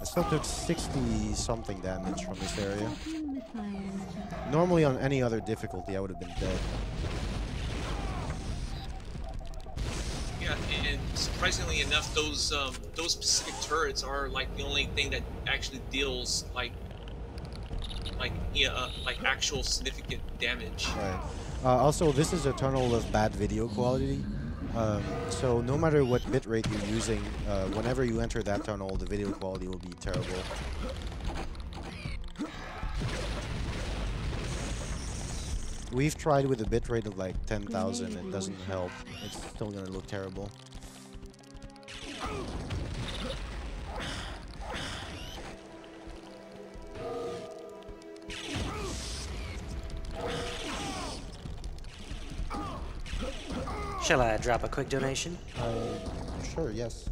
I still took 60 something damage from this area. Normally on any other difficulty I would have been dead. Yeah, and surprisingly enough, those specific turrets are like the only thing that actually deals like actual significant damage. Right. Also, this is a tunnel of bad video quality. So no matter what bitrate you're using, whenever you enter that tunnel, the video quality will be terrible. We've tried with a bitrate of like 10,000, it doesn't help. It's still gonna look terrible. Shall I drop a quick donation? Sure, yes.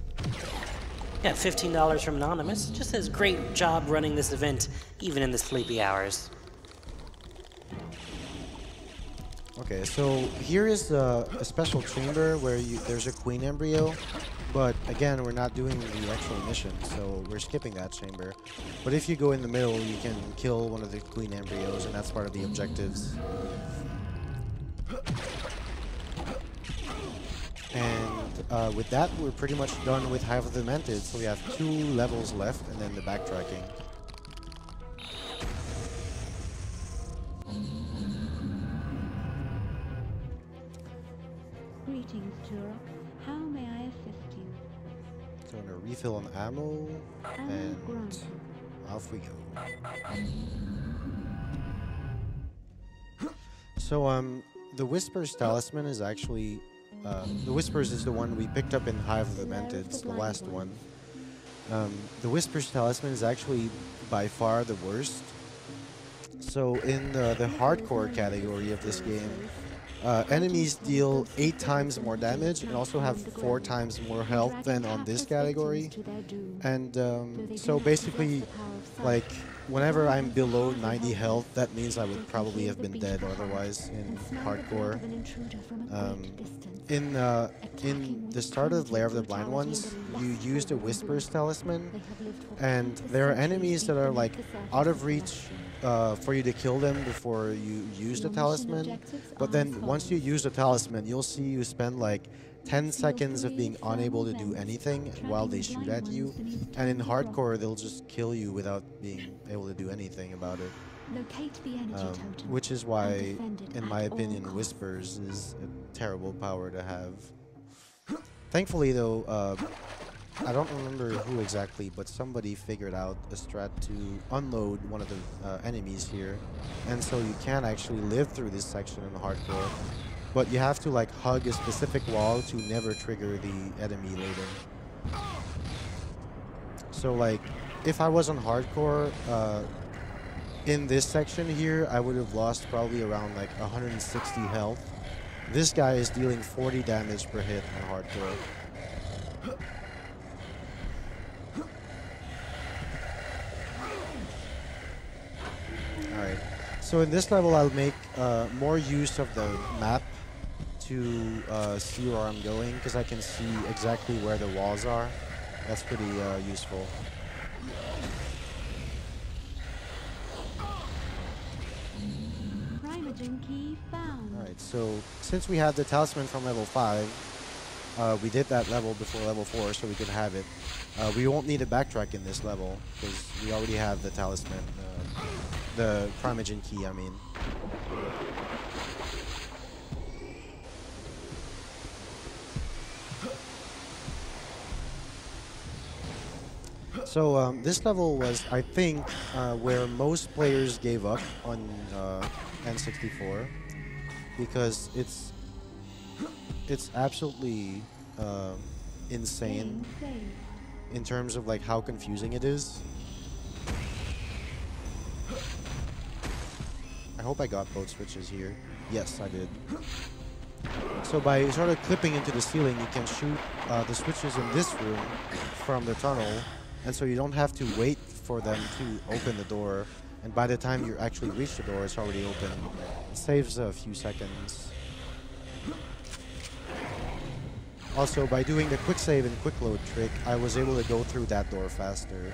Yeah, $15 from Anonymous. Just says, great job running this event, even in the sleepy hours. Okay, so here is a special chamber where there's a queen embryo, but again, we're not doing the actual mission, so we're skipping that chamber. But if you go in the middle, you can kill one of the queen embryos, and that's part of the objectives. And with that, we're pretty much done with Hive of the Demented, so we have 2 levels left, and then the backtracking. Greetings, Turok. How may I assist you? So I'm gonna refill on ammo, and off we go. So the Whisper's Talisman is actually the Whispers is the one we picked up in Hive of the Demented, the last one. The Whisper's Talisman is actually by far the worst. So in the hardcore category of this game, enemies deal 8 times more damage and also have 4 times more health than on this category. And so basically, like, whenever I'm below 90 health, that means I would probably have been dead otherwise in hardcore. In the start of Lair of the Blind Ones, you use the Whisper's Talisman, and there are enemies that are like out of reach for you to kill them before you use the talisman. But then once you use the talisman, you'll see you spend like 10 seconds of being unable to do anything while they shoot at you. And in hardcore, they'll just kill you without being able to do anything about it. Which is why, in my opinion, Whispers is a terrible power to have. Thankfully, though, I don't remember who exactly, but somebody figured out a strat to unload one of the enemies here, and so you can actually live through this section in hardcore, but you have to like hug a specific wall to never trigger the enemy later. So like, if I was on hardcore, in this section here, I would have lost probably around like 160 health. This guy is dealing 40 damage per hit on hardcore. Alright, so in this level I'll make more use of the map to see where I'm going, because I can see exactly where the walls are. That's pretty useful. Rummaging Key found. Alright, so since we have the Talisman from level 5, we did that level before level 4 so we could have it. We won't need to backtrack in this level because we already have the Talisman, the Rummaging Key, I mean. So this level was, I think, where most players gave up on N64 because it's absolutely insane in terms of like how confusing it is. I hope I got both switches here. Yes, I did. So by sort of clipping into the ceiling, you can shoot the switches in this room from the tunnel, and so you don't have to wait for them to open the door, and by the time you actually reach the door, it's already open. It saves a few seconds. Also, by doing the quick save and quick load trick, I was able to go through that door faster.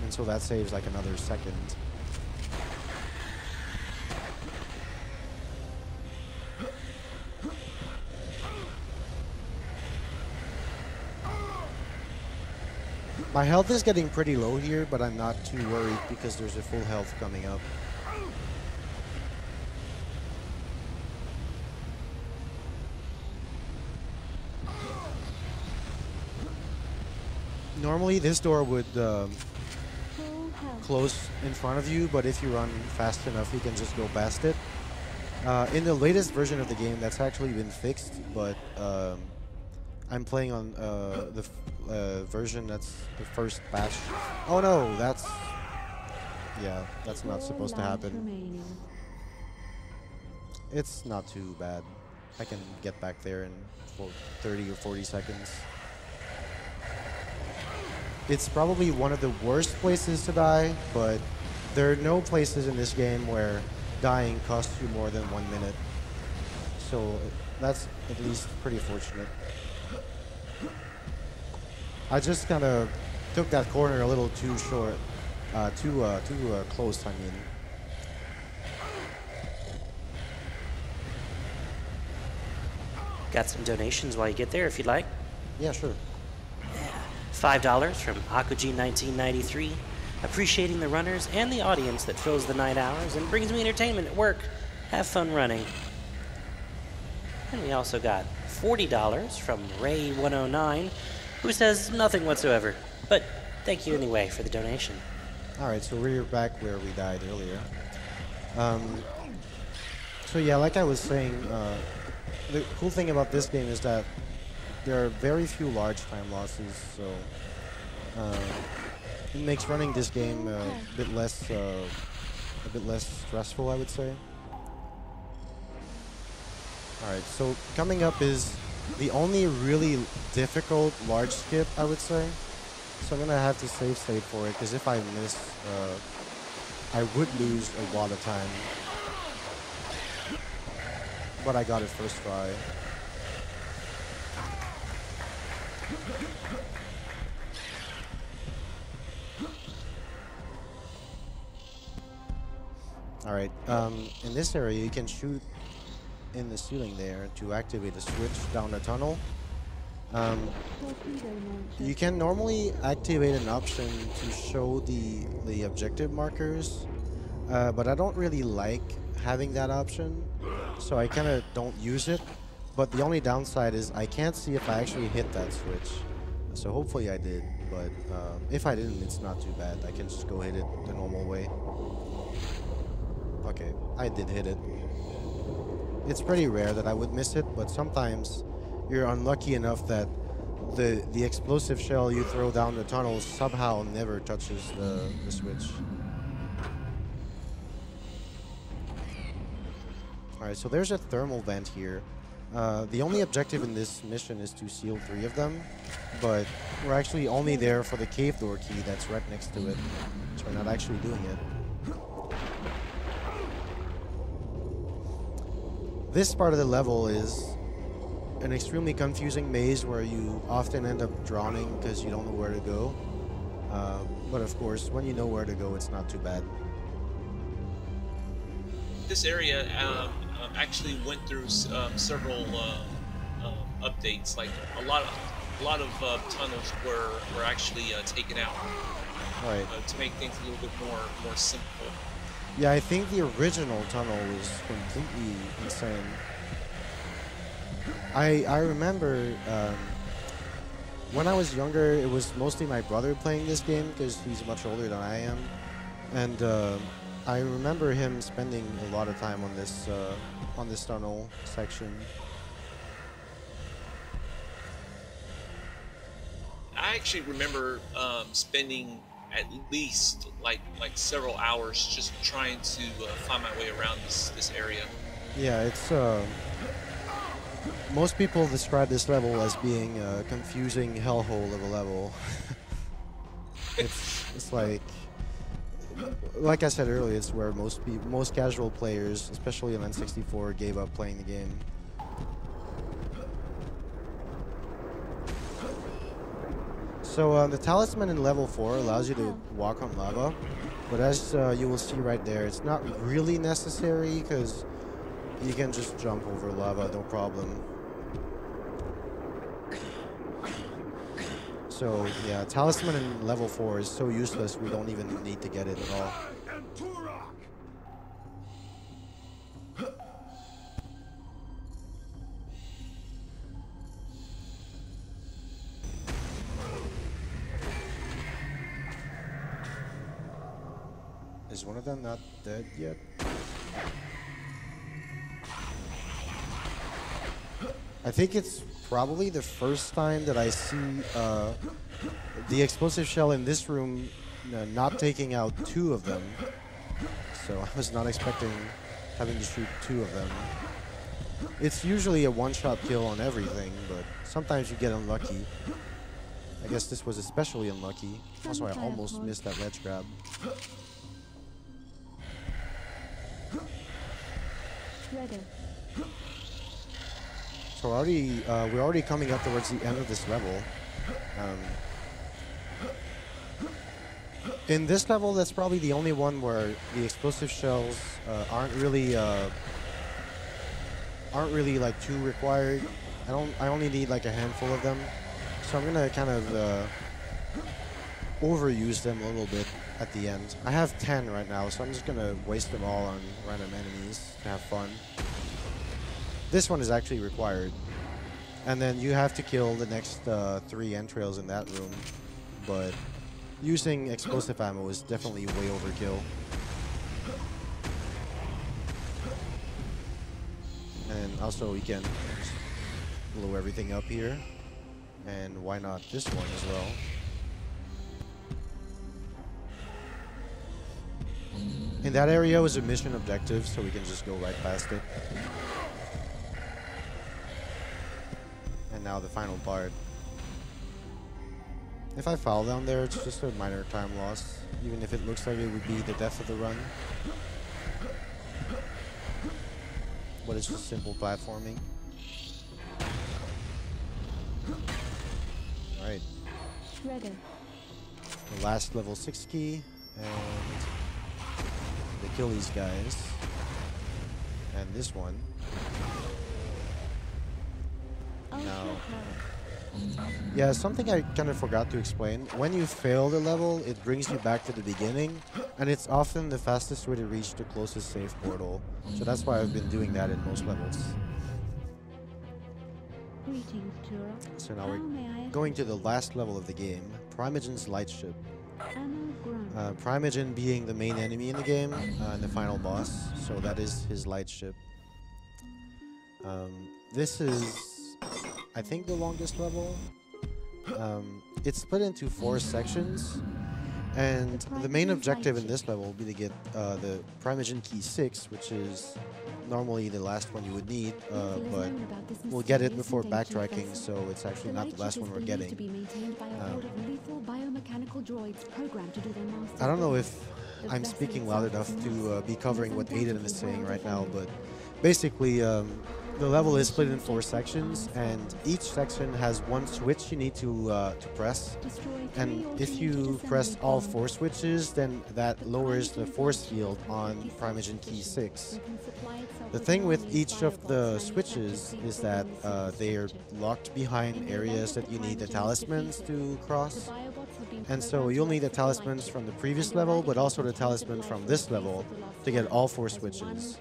And so that saves like another second. My health is getting pretty low here, but I'm not too worried because there's a full health coming up. Normally this door would close in front of you, but if you run fast enough, you can just go past it. In the latest version of the game, that's actually been fixed, but I'm playing on the version that's the first patch. Oh no, that's not supposed to happen. It's not too bad. I can get back there in 30 or 40 seconds. It's probably one of the worst places to die, but there are no places in this game where dying costs you more than 1 minute. So that's at least pretty fortunate. I just kind of took that corner a little too short, too close, I mean. Got some donations while you get there if you'd like. Yeah, sure. $5 from Akuji1993, appreciating the runners and the audience that fills the night hours and brings me entertainment at work. Have fun running. And we also got $40 from Ray109, who says nothing whatsoever, but thank you anyway for the donation. Alright, so we're back where we died earlier. So yeah, like I was saying, the cool thing about this game is that there are very few large time losses, so it makes running this game a bit less stressful, I would say. Alright, so coming up is the only really difficult large skip, I would say. So I'm gonna have to save state for it, because if I miss, I would lose a lot of time. But I got it first try. Alright, in this area you can shoot in the ceiling there to activate a switch down the tunnel. You can normally activate an option to show the objective markers, but I don't really like having that option, so I kind of don't use it. But the only downside is I can't see if I actually hit that switch. So hopefully I did, but if I didn't, it's not too bad. I can just go hit it the normal way. Okay, I did hit it. It's pretty rare that I would miss it, but sometimes you're unlucky enough that the explosive shell you throw down the tunnel somehow never touches the switch. Alright, so there's a thermal vent here. The only objective in this mission is to seal 3 of them, but we're actually only there for the cave door key that's right next to it, so we're not actually doing it. This part of the level is an extremely confusing maze where you often end up drowning because you don't know where to go. But of course, when you know where to go, it's not too bad. this area actually went through several updates. Like a lot of tunnels were actually taken out Right. to make things a little bit more simple. Yeah, I think the original tunnel was completely insane. I remember when I was younger, it was mostly my brother playing this game because he's much older than I am, and I remember him spending a lot of time on this tunnel section. I actually remember spending at least like several hours just trying to find my way around this area. Yeah, it's most people describe this level as being a confusing hellhole of a level. it's like I said earlier, it's where most casual players, especially on N64, gave up playing the game. So the Talisman in level 4 allows you to walk on lava, but as you will see right there, it's not really necessary because you can just jump over lava, no problem. So yeah, Talisman in level 4 is so useless we don't even need to get it at all. Is one of them not dead yet? I think it's probably the first time that I see the explosive shell in this room not taking out 2 of them. So I was not expecting having to shoot 2 of them. It's usually a one-shot kill on everything, but sometimes you get unlucky. I guess this was especially unlucky. Also, I almost missed that ledge grab. So we're already coming up towards the end of this level. In this level, that's probably the only one where the explosive shells aren't really like too required. I only need like a handful of them, so I'm gonna kind of overuse them a little bit at the end. I have 10 right now, so I'm just gonna waste them all on random enemies to have fun. This one is actually required. And then you have to kill the next 3 entrails in that room. But using explosive ammo is definitely way overkill. And also you can just blow everything up here. And why not this one as well? In that area was a mission objective, so we can just go right past it. And now the final part. If I fall down there, it's just a minor time loss, even if it looks like it would be the death of the run. But it's just simple platforming. Alright. The last level 6 key, and they kill these guys. And this one. Now, yeah, something I kind of forgot to explain. When you fail the level, it brings you back to the beginning, and it's often the fastest way to reach the closest save portal. So that's why I've been doing that in most levels. Greetings, Turok. So now we're going to the last level of the game, Primogen's Lightship. Primogen being the main enemy in the game and the final boss, so that is his Lightship. This is, I think, the longest level. It's split into 4 sections, and the main objective in this level will be to get the Rummaging Key 6, which is normally the last one you would need, but we'll get it before backtracking, so it's actually not the last one we're getting. I don't know if I'm speaking loud enough to be covering what Aiden is saying right now, but basically the level is split in 4 sections, and each section has one switch you need to press. And if you press all 4 switches, then that lowers the force field on Rummaging Key 6. The thing with each of the switches is that they are locked behind areas that you need the talismans to cross. And so you'll need the talismans from the previous level, but also the talisman from this level to get all 4 switches.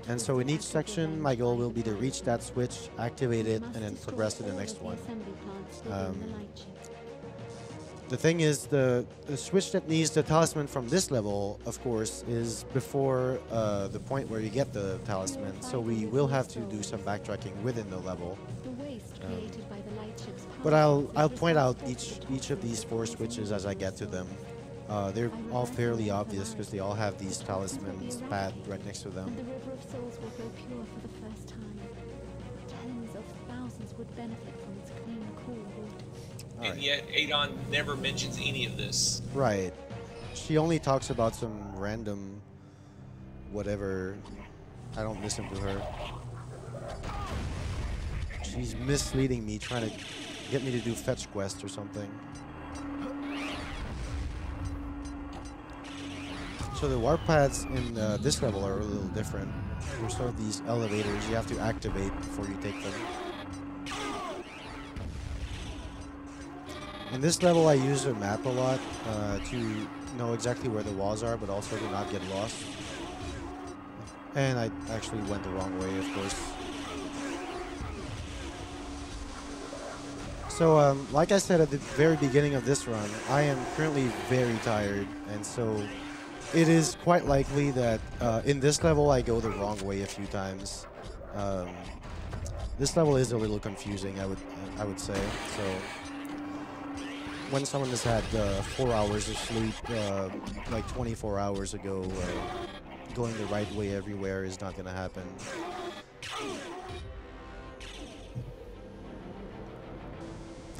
And so in each section, my goal will be to reach that switch, activate it, and then progress to the next one. The thing is, the switch that needs the talisman from this level, of course, is before the point where you get the talisman, so we will have to do some backtracking within the level. But I'll point out each of these 4 switches as I get to them. They're all fairly obvious because they all have these talismans pad right next to them. The river of souls will grow pure for the first time. Tens of thousands would benefit from its clean, cool water. And yet Adon never mentions any of this. Right. She only talks about some random whatever. I don't listen to her. She's misleading me, trying to get me to do fetch quests or something. So the warp pads in this level are a little different. There's sort of these elevators you have to activate before you take them. In this level I use a map a lot to know exactly where the walls are, but also to not get lost. And I actually went the wrong way, of course. So like I said at the very beginning of this run, I am currently very tired, and so it is quite likely that in this level I go the wrong way a few times. This level is a little confusing, I would say. So when someone has had 4 hours of sleep, like 24 hours ago, going the right way everywhere is not going to happen.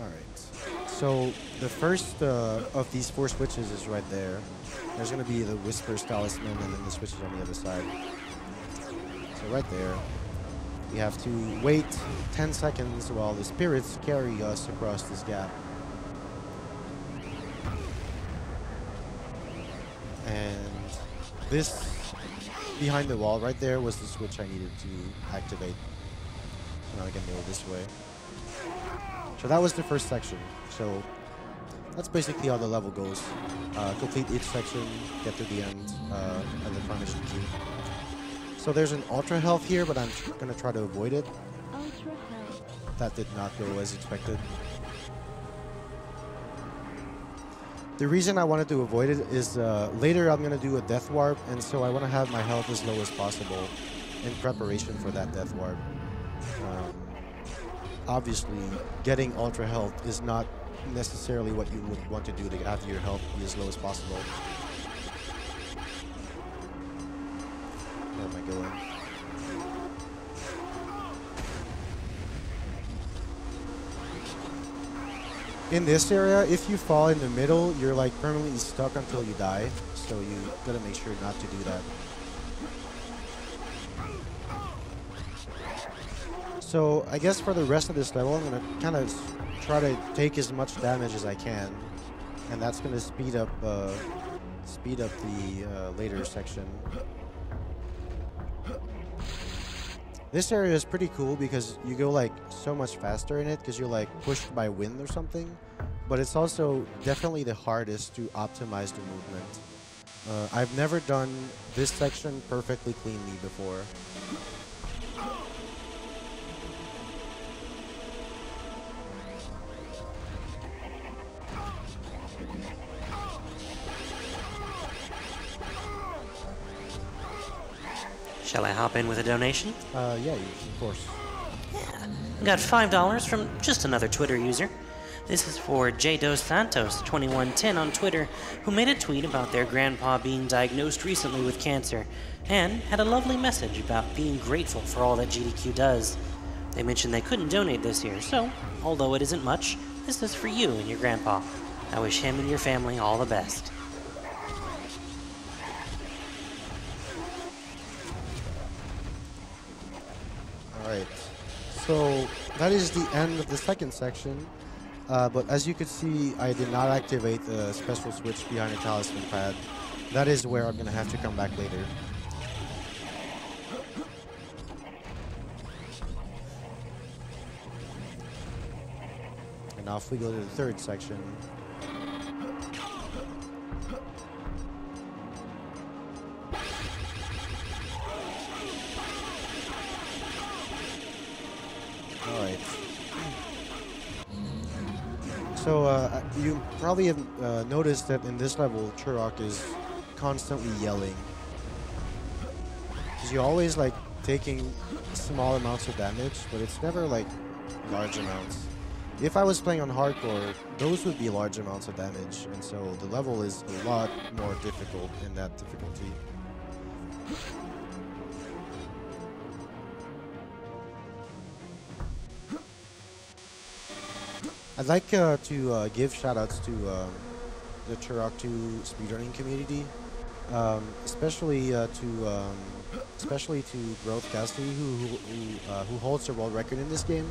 Alright, so the first of these 4 switches is right there. There's going to be the Whisper's Talisman and then the switches on the other side. So right there, we have to wait 10 seconds while the spirits carry us across this gap. And this behind the wall right there was the switch I needed to activate. Now I can go this way. So that was the first section. So that's basically how the level goes. Complete each section, get to the end, and then Rummaging Key. So there's an Ultra Health here, but I'm going to try to avoid it. Ultra health. That did not go as expected. The reason I wanted to avoid it is later I'm going to do a Death Warp, and so I want to have my health as low as possible in preparation for that Death Warp. Obviously, getting Ultra Health is not necessarily what you would want to do to have your health be as low as possible. Where am I going? In this area, if you fall in the middle, you're like permanently stuck until you die. So you gotta make sure not to do that. So I guess for the rest of this level, I'm gonna kind of try to take as much damage as I can, and that's gonna speed up the later section. This area is pretty cool because you go like so much faster in it because you're like pushed by wind or something, but it's also definitely the hardest to optimize the movement. I've never done this section perfectly cleanly before. Shall I hop in with a donation? Yeah, of course. Yeah. I got $5 from just another Twitter user. This is for J. Dos Santos 2110 on Twitter, who made a tweet about their grandpa being diagnosed recently with cancer, and had a lovely message about being grateful for all that GDQ does. They mentioned they couldn't donate this year, so, although it isn't much, this is for you and your grandpa. I wish him and your family all the best. Alright. so that is the end of the second section. But as you could see, I did not activate the special switch behind the Talisman pad. That is where I'm going to have to come back later. And now if we go to the third section. Alright. So you probably have noticed that in this level, Turok is constantly yelling. Because you're always like taking small amounts of damage, but it's never like large amounts. If I was playing on hardcore, those would be large amounts of damage, and so the level is a lot more difficult in that difficulty. I'd like to give shoutouts to the Turok 2 speedrunning community, especially to Growth Cassidy, who holds the world record in this game.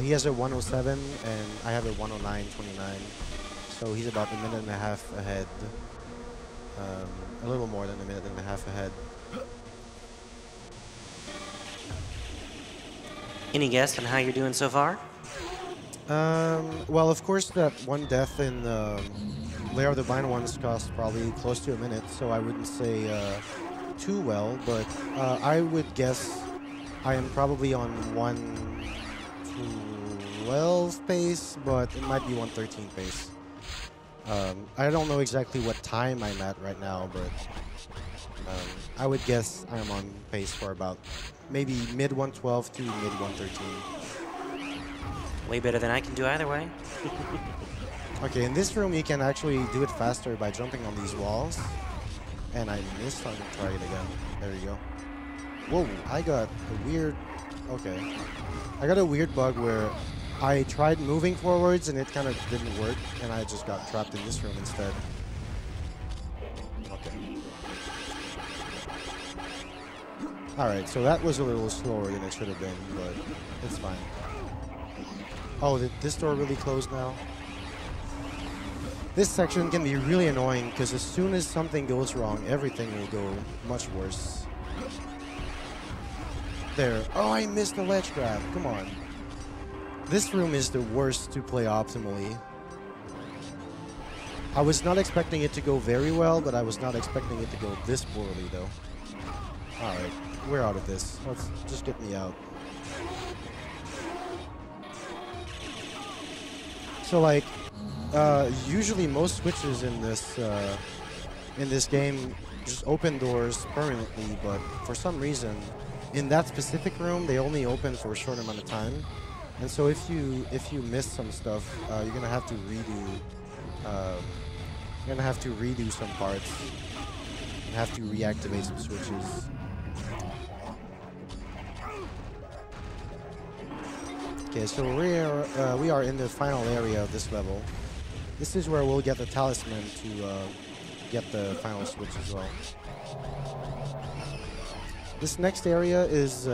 He has a 107 and I have a 109.29, so he's about a minute and a half ahead, a little more than a minute and a half ahead. Any guess on how you're doing so far? Well, of course, that one death in Lair of the Blind Ones cost probably close to a minute, so I wouldn't say too well, but I would guess I am probably on 112 pace, but it might be 113 pace. I don't know exactly what time I'm at right now, but I would guess I'm on pace for about maybe mid 112 to mid 113. Way better than I can do either way. Okay, in this room you can actually do it faster by jumping on these walls. And I missed. I'm gonna try it again. There you go. Whoa, I got a weird... Okay. I got a weird bug where I tried moving forwards and it kind of didn't work, and I just got trapped in this room instead. Okay. Alright, so that was a little slower than it should have been, but it's fine. Oh, did this door really close now? This section can be really annoying because as soon as something goes wrong, everything will go much worse. There. Oh, I missed the ledge grab. Come on. This room is the worst to play optimally. I was not expecting it to go very well, but I was not expecting it to go this poorly, though. Alright, we're out of this. Let's just get me out. So, like, usually most switches in this game just open doors permanently, but for some reason, in that specific room, they only open for a short amount of time. And so if you miss some stuff, you're gonna have to redo some parts. You have to reactivate some switches. Okay, so we are in the final area of this level. This is where we'll get the Talisman to get the final switch as well. This next area is...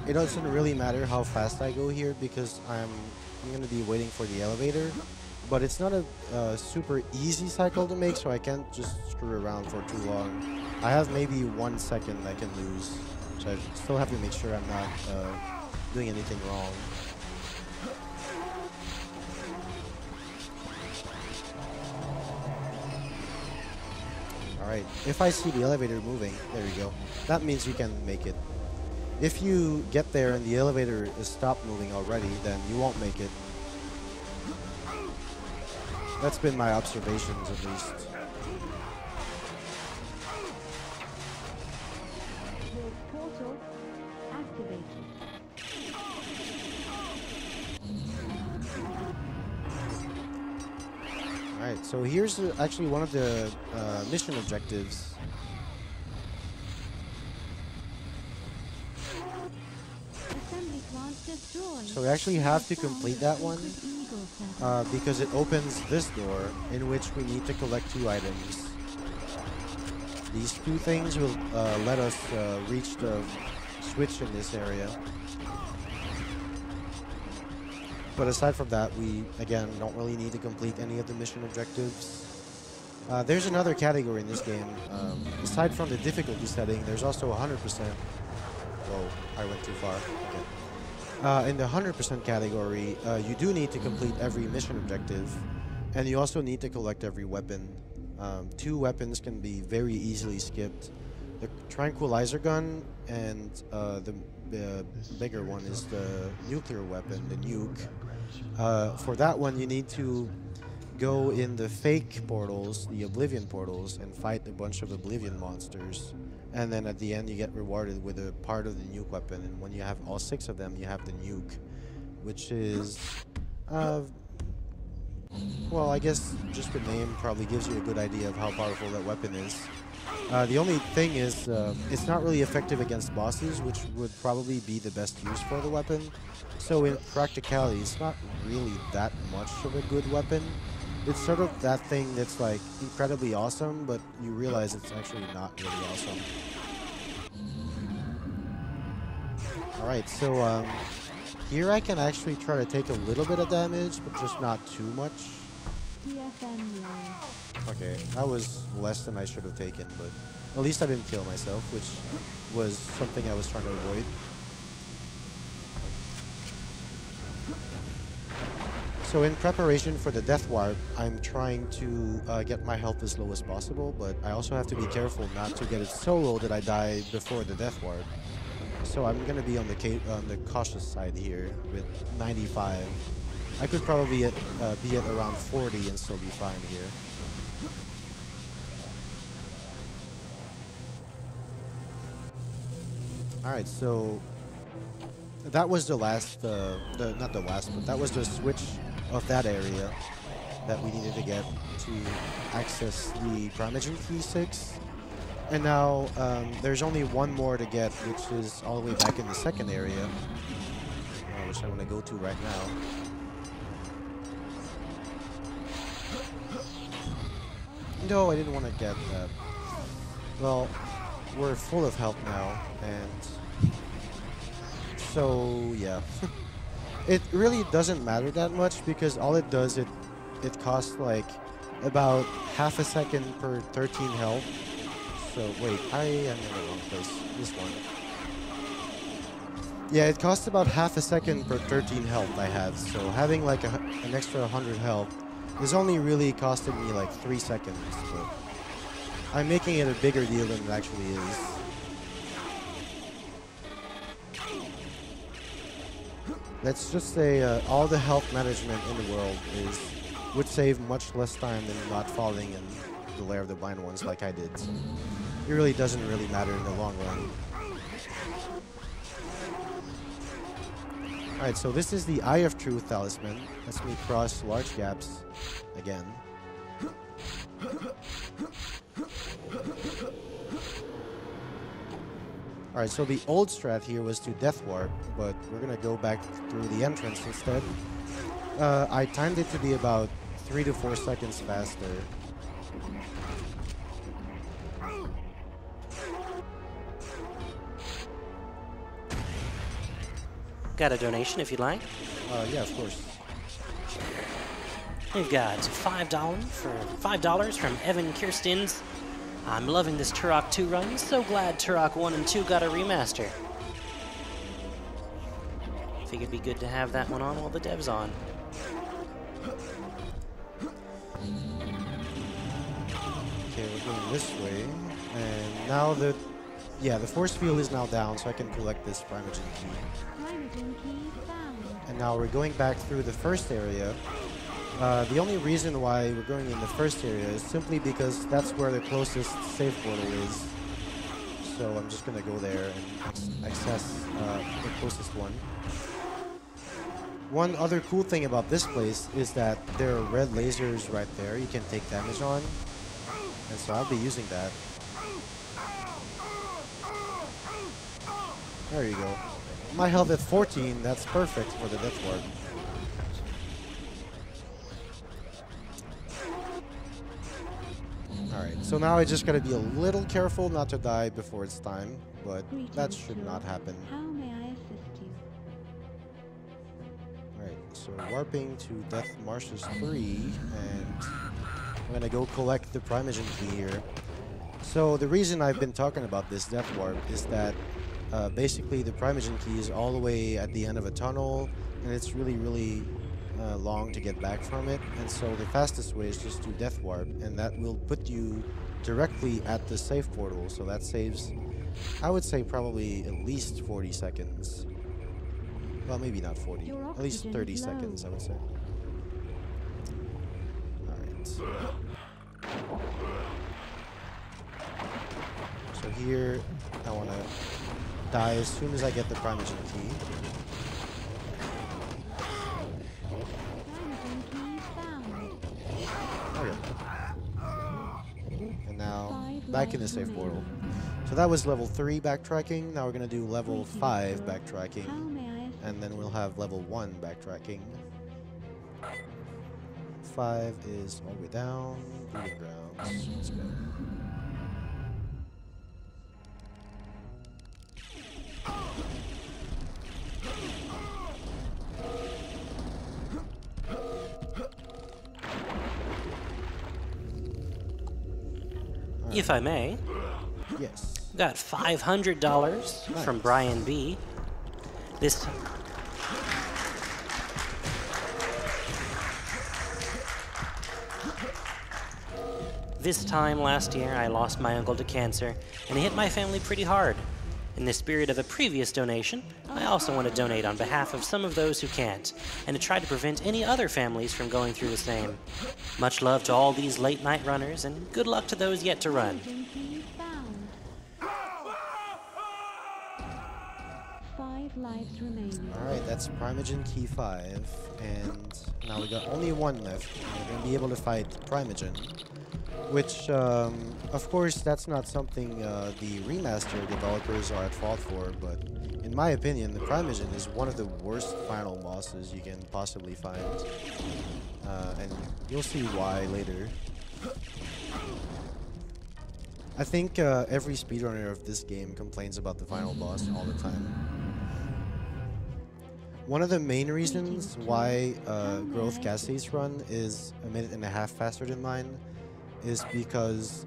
it doesn't really matter how fast I go here because I'm going to be waiting for the elevator. But it's not a super easy cycle to make, so I can't just screw around for too long. I have maybe 1 second I can lose, so I still have to make sure I'm not doing anything wrong. Alright, if I see the elevator moving, there you go. That means you can make it. If you get there and the elevator is stopped moving already, then you won't make it. That's been my observations, at least. Portal activated. Alright, so here's actually one of the mission objectives. Assembly plant destroyed. So we actually have to complete that one because it opens this door in which we need to collect 2 items. These 2 things will let us reach the switch in this area. But aside from that, we, again, don't really need to complete any of the mission objectives. There's another category in this game. Aside from the difficulty setting, there's also 100%. Whoa, I went too far. Okay. In the 100% category, you do need to complete every mission objective, and you also need to collect every weapon. 2 weapons can be very easily skipped. The tranquilizer gun and the bigger one is the nuclear weapon, the nuke. For that one, you need to go in the fake portals, the Oblivion portals, and fight a bunch of Oblivion monsters. And then at the end, you get rewarded with a part of the nuke weapon. And when you have all 6 of them, you have the nuke, which is, well, I guess just the name probably gives you a good idea of how powerful that weapon is. The only thing is, it's not really effective against bosses, which would probably be the best use for the weapon. So in practicality, it's not really that much of a good weapon. It's sort of that thing that's like incredibly awesome, but you realize it's actually not really awesome. Alright, so here I can actually try to take a little bit of damage, but just not too much. Okay, that was less than I should have taken, but at least I didn't kill myself, which was something I was trying to avoid. So in preparation for the death warp, I'm trying to get my health as low as possible, but I also have to be careful not to get it so low that I die before the death warp. So I'm going to be on the cautious side here with 95. I could probably be at around 40 and still be fine here. Alright, so that was the last, not the last, but that was the switch of that area that we needed to get to access the Rummaging Key 6. And now there's only one more to get, which is all the way back in the second area, which I'm going to go to right now. No, I didn't want to get that. Well, we're full of health now, and so yeah. It really doesn't matter that much because all it does, it costs like about half a second per 13 health. So wait, I am in the wrong place. This one. Yeah, it costs about half a second per 13 health I have. So having like an extra 100 health is only really costing me like 3 seconds. But I'm making it a bigger deal than it actually is. Let's just say all the health management in the world would save much less time than not falling in the lair of the blind ones like I did. So it really doesn't really matter in the long run. Alright, so this is the Eye of Truth Talisman. Lets me cross large gaps again. Alright, so the old strat here was to Death Warp, but we're gonna go back through the entrance instead. I timed it to be about 3 to 4 seconds faster. Got a donation if you'd like. Yeah, of course. We've got $5 from Evan Kirstins. I'm loving this Turok 2 run. So glad Turok 1 and 2 got a remaster. Think it'd be good to have that one on while the dev's on. Okay, we're going this way. And now the force field is now down, so I can collect this Rummaging Key. And now we're going back through the first area. The only reason why we're going in the first area is simply because that's where the closest save portal is. So I'm just going to go there and access the closest one. One other cool thing about this place is that there are red lasers right there you can take damage on. And so I'll be using that. There you go. My health at 14, that's perfect for the death ward. Alright, so now I just gotta be a little careful not to die before it's time, but that Greetings, should Turok. not happen. How may I assist you? Alright, so warping to Death Marshes 3, and I'm gonna go collect the Primogen Key here. So the reason I've been talking about this Death Warp is that basically the Primogen Key is all the way at the end of a tunnel, and it's really long to get back from it, and so the fastest way is just to Death Warp, and that will put you directly at the save portal, so that saves, I would say, probably at least 40 seconds. Well, maybe not 40, Your at least oxygen 30 is low. seconds, I would say. Alright. So here, I want to die as soon as I get the Primogen Key. Primogen key found. Okay. And now, 5 back in the lives save portal. remaining. So that was level 3 backtracking. Now we're going to do level Greetings, 5 Turok. How backtracking. may I assist And then we'll have level 1 backtracking. 5 is all the way down. Breeding grounds. Let's go. If I may, Yes. got $500 from Nice. Brian B. This time last year, I lost my uncle to cancer, and it hit my family pretty hard. In the spirit of a previous donation, I also want to donate on behalf of some of those who can't, and to try to prevent any other families from going through the same. Much love to all these late-night runners, and good luck to those yet to run. Primogen key found. 5 lives remaining. Alright, that's Primogen Key 5. And now we got only 1 left. We're going to be able to fight Primogen. Which, of course, that's not something the Remastered developers are at fault for, but in my opinion, the Primogen is one of the worst final bosses you can possibly find. And you'll see why later. I think every speedrunner of this game complains about the final boss all the time. One of the main reasons why Growth Cassie's run is 1.5 minutes faster than mine is because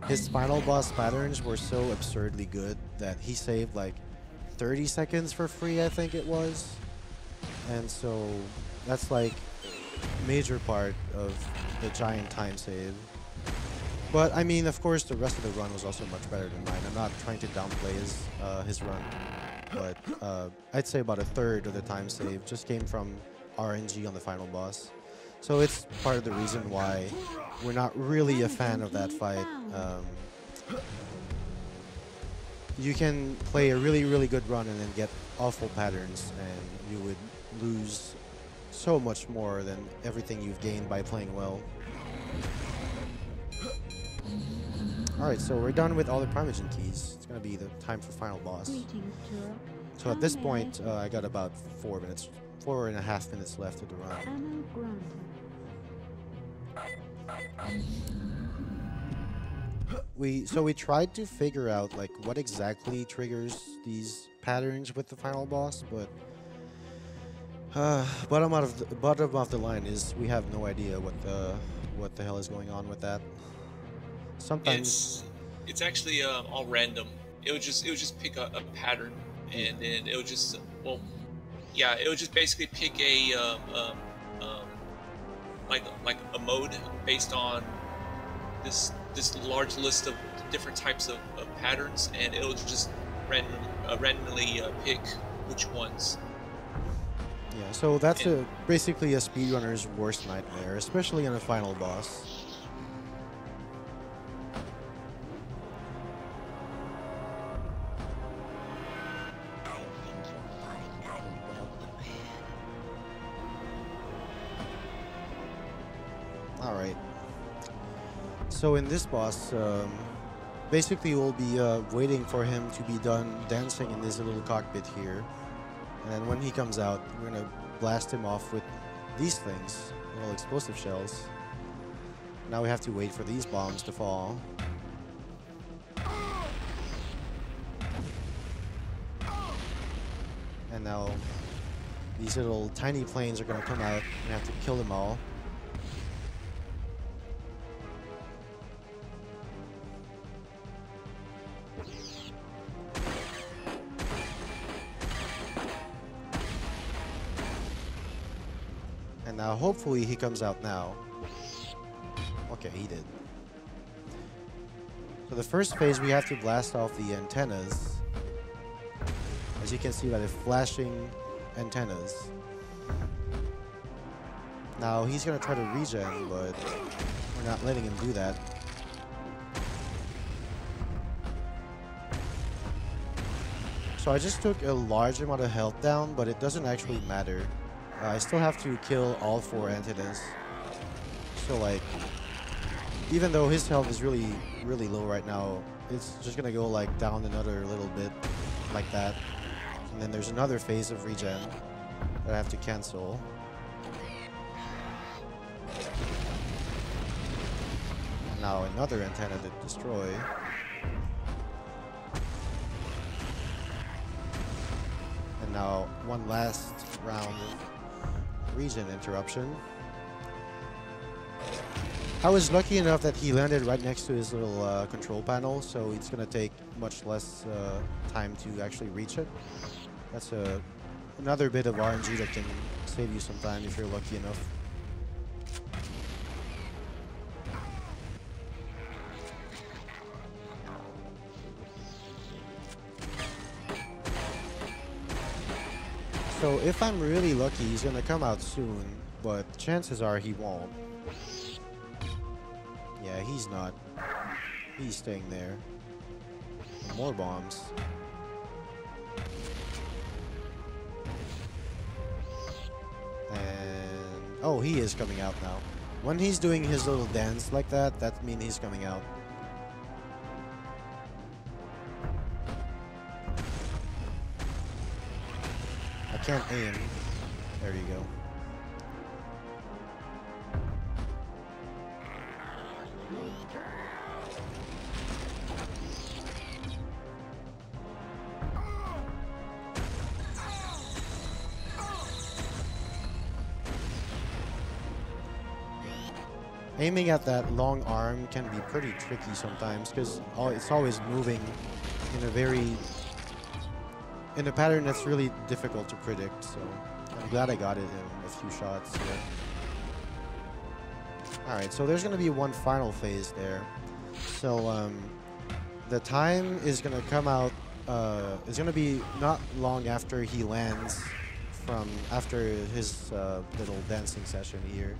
his final boss patterns were so absurdly good that he saved like 30 seconds for free, I think it was. And so that's like a major part of the giant time save. But I mean, of course, the rest of the run was also much better than mine. I'm not trying to downplay his run, but I'd say about 1/3 of the time save just came from RNG on the final boss. So it's part of the reason why we're not really a fan of that fight. You can play a really good run and then get awful patterns, and you would lose so much more than everything you've gained by playing well. Alright, so we're done with all the Primogen keys. It's gonna be the time for final boss. Greetings, Turok. So at this point, I got about 4.5 minutes left of the run. Ammo granted. We tried to figure out like what exactly triggers these patterns with the final boss, but bottom of the line is we have no idea what the hell is going on with that. Sometimes It's actually all random. It would just pick a pattern, and then it would just it would just basically pick a like a mode based on this large list of different types of patterns, and it'll just randomly pick which ones. yeah, so that's basically a speedrunner's worst nightmare, especially in a final boss. Alright. So in this boss, basically we'll be waiting for him to be done dancing in this little cockpit here. And then when he comes out, we're going to blast him off with these things, little explosive shells. Now we have to wait for these bombs to fall. And now these little tiny planes are going to come out and we have to kill them all. And now hopefully he comes out now. Okay, he did. So the first phase we have to blast off the antennas. As you can see by the flashing antennas. Now he's gonna try to regen, but we're not letting him do that. So I just took a large amount of health down, but it doesn't actually matter. I still have to kill all 4 antennas. So like, even though his health is really low right now, it's just gonna go like down another little bit, like that. And then there's another phase of regen that I have to cancel. And now another antenna to destroy. And now one last round of regen interruption. I was lucky enough that he landed right next to his little control panel, so it's going to take much less time to actually reach it. That's another bit of RNG that can save you some time if you're lucky enough. So if I'm really lucky, he's going to come out soon, but chances are he won't. Yeah, he's not. He's staying there. More bombs. And oh, he is coming out now. When he's doing his little dance like that, that means he's coming out. I can't aim. There you go. Aiming at that long arm can be pretty tricky sometimes because it's always moving in a pattern that's really difficult to predict. So I'm glad I got it in a few shots here. Alright, so there's going to be one final phase there. So the time is going to come out, it's going to be not long after he lands after his little dancing session here.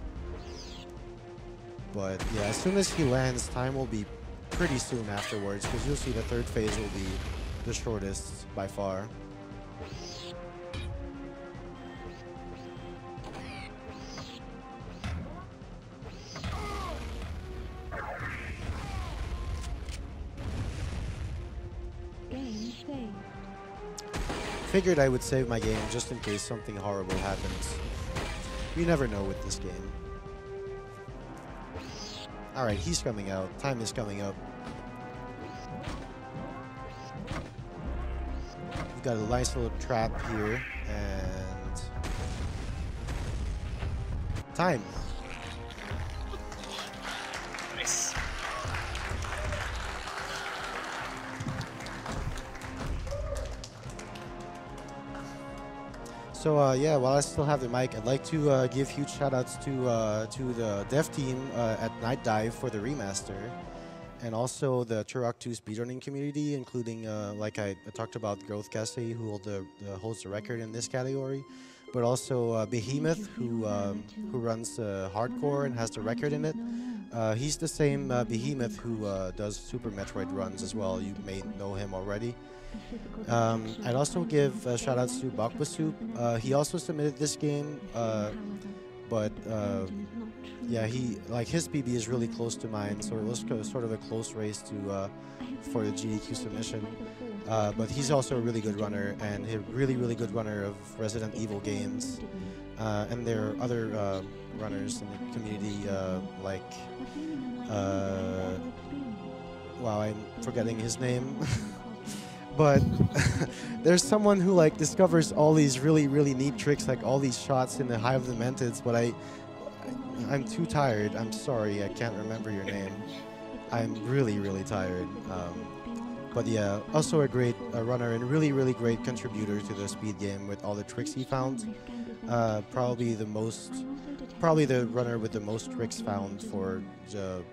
But yeah, as soon as he lands, time will be pretty soon afterwards, because you'll see the third phase will be the shortest by far. Game saved. Figured I would save my game just in case something horrible happens. You never know with this game. Alright, he's coming out. Time is coming up. We've got a nice little trap here, and time. Nice. So yeah, while I still have the mic, I'd like to give huge shout-outs to the dev team at Night Dive for the remaster, and also the Turok 2 speedrunning community, including like I talked about, Growth Cassie, who holds the record in this category, but also Behemoth, who runs Hardcore and has the record in it. He's the same Behemoth who does Super Metroid runs as well. You may know him already. I'd also give shoutouts to Bakwa Soup. He also submitted this game, but yeah, his PB is really close to mine, so it was sort of a close race for the GDQ submission. But he's also a really good runner, and a really good runner of Resident Evil games. And there are other runners in the community, like, wow, I'm forgetting his name. But there's someone who like discovers all these really neat tricks, like all these shots in the Hive of the Mantids, but I'm too tired. I'm sorry, I can't remember your name. I'm really tired. But yeah, also a great runner and really great contributor to the speed game with all the tricks he found. Probably the runner with the most tricks found for the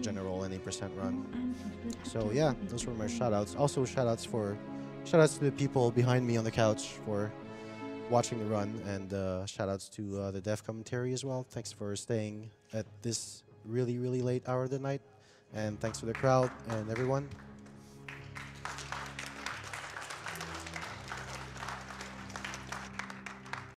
general any percent run. So yeah, those were my shoutouts. Also shoutouts to the people behind me on the couch for watching the run, and shoutouts to the dev commentary as well. Thanks for staying at this really late hour of the night, and thanks to the crowd and everyone.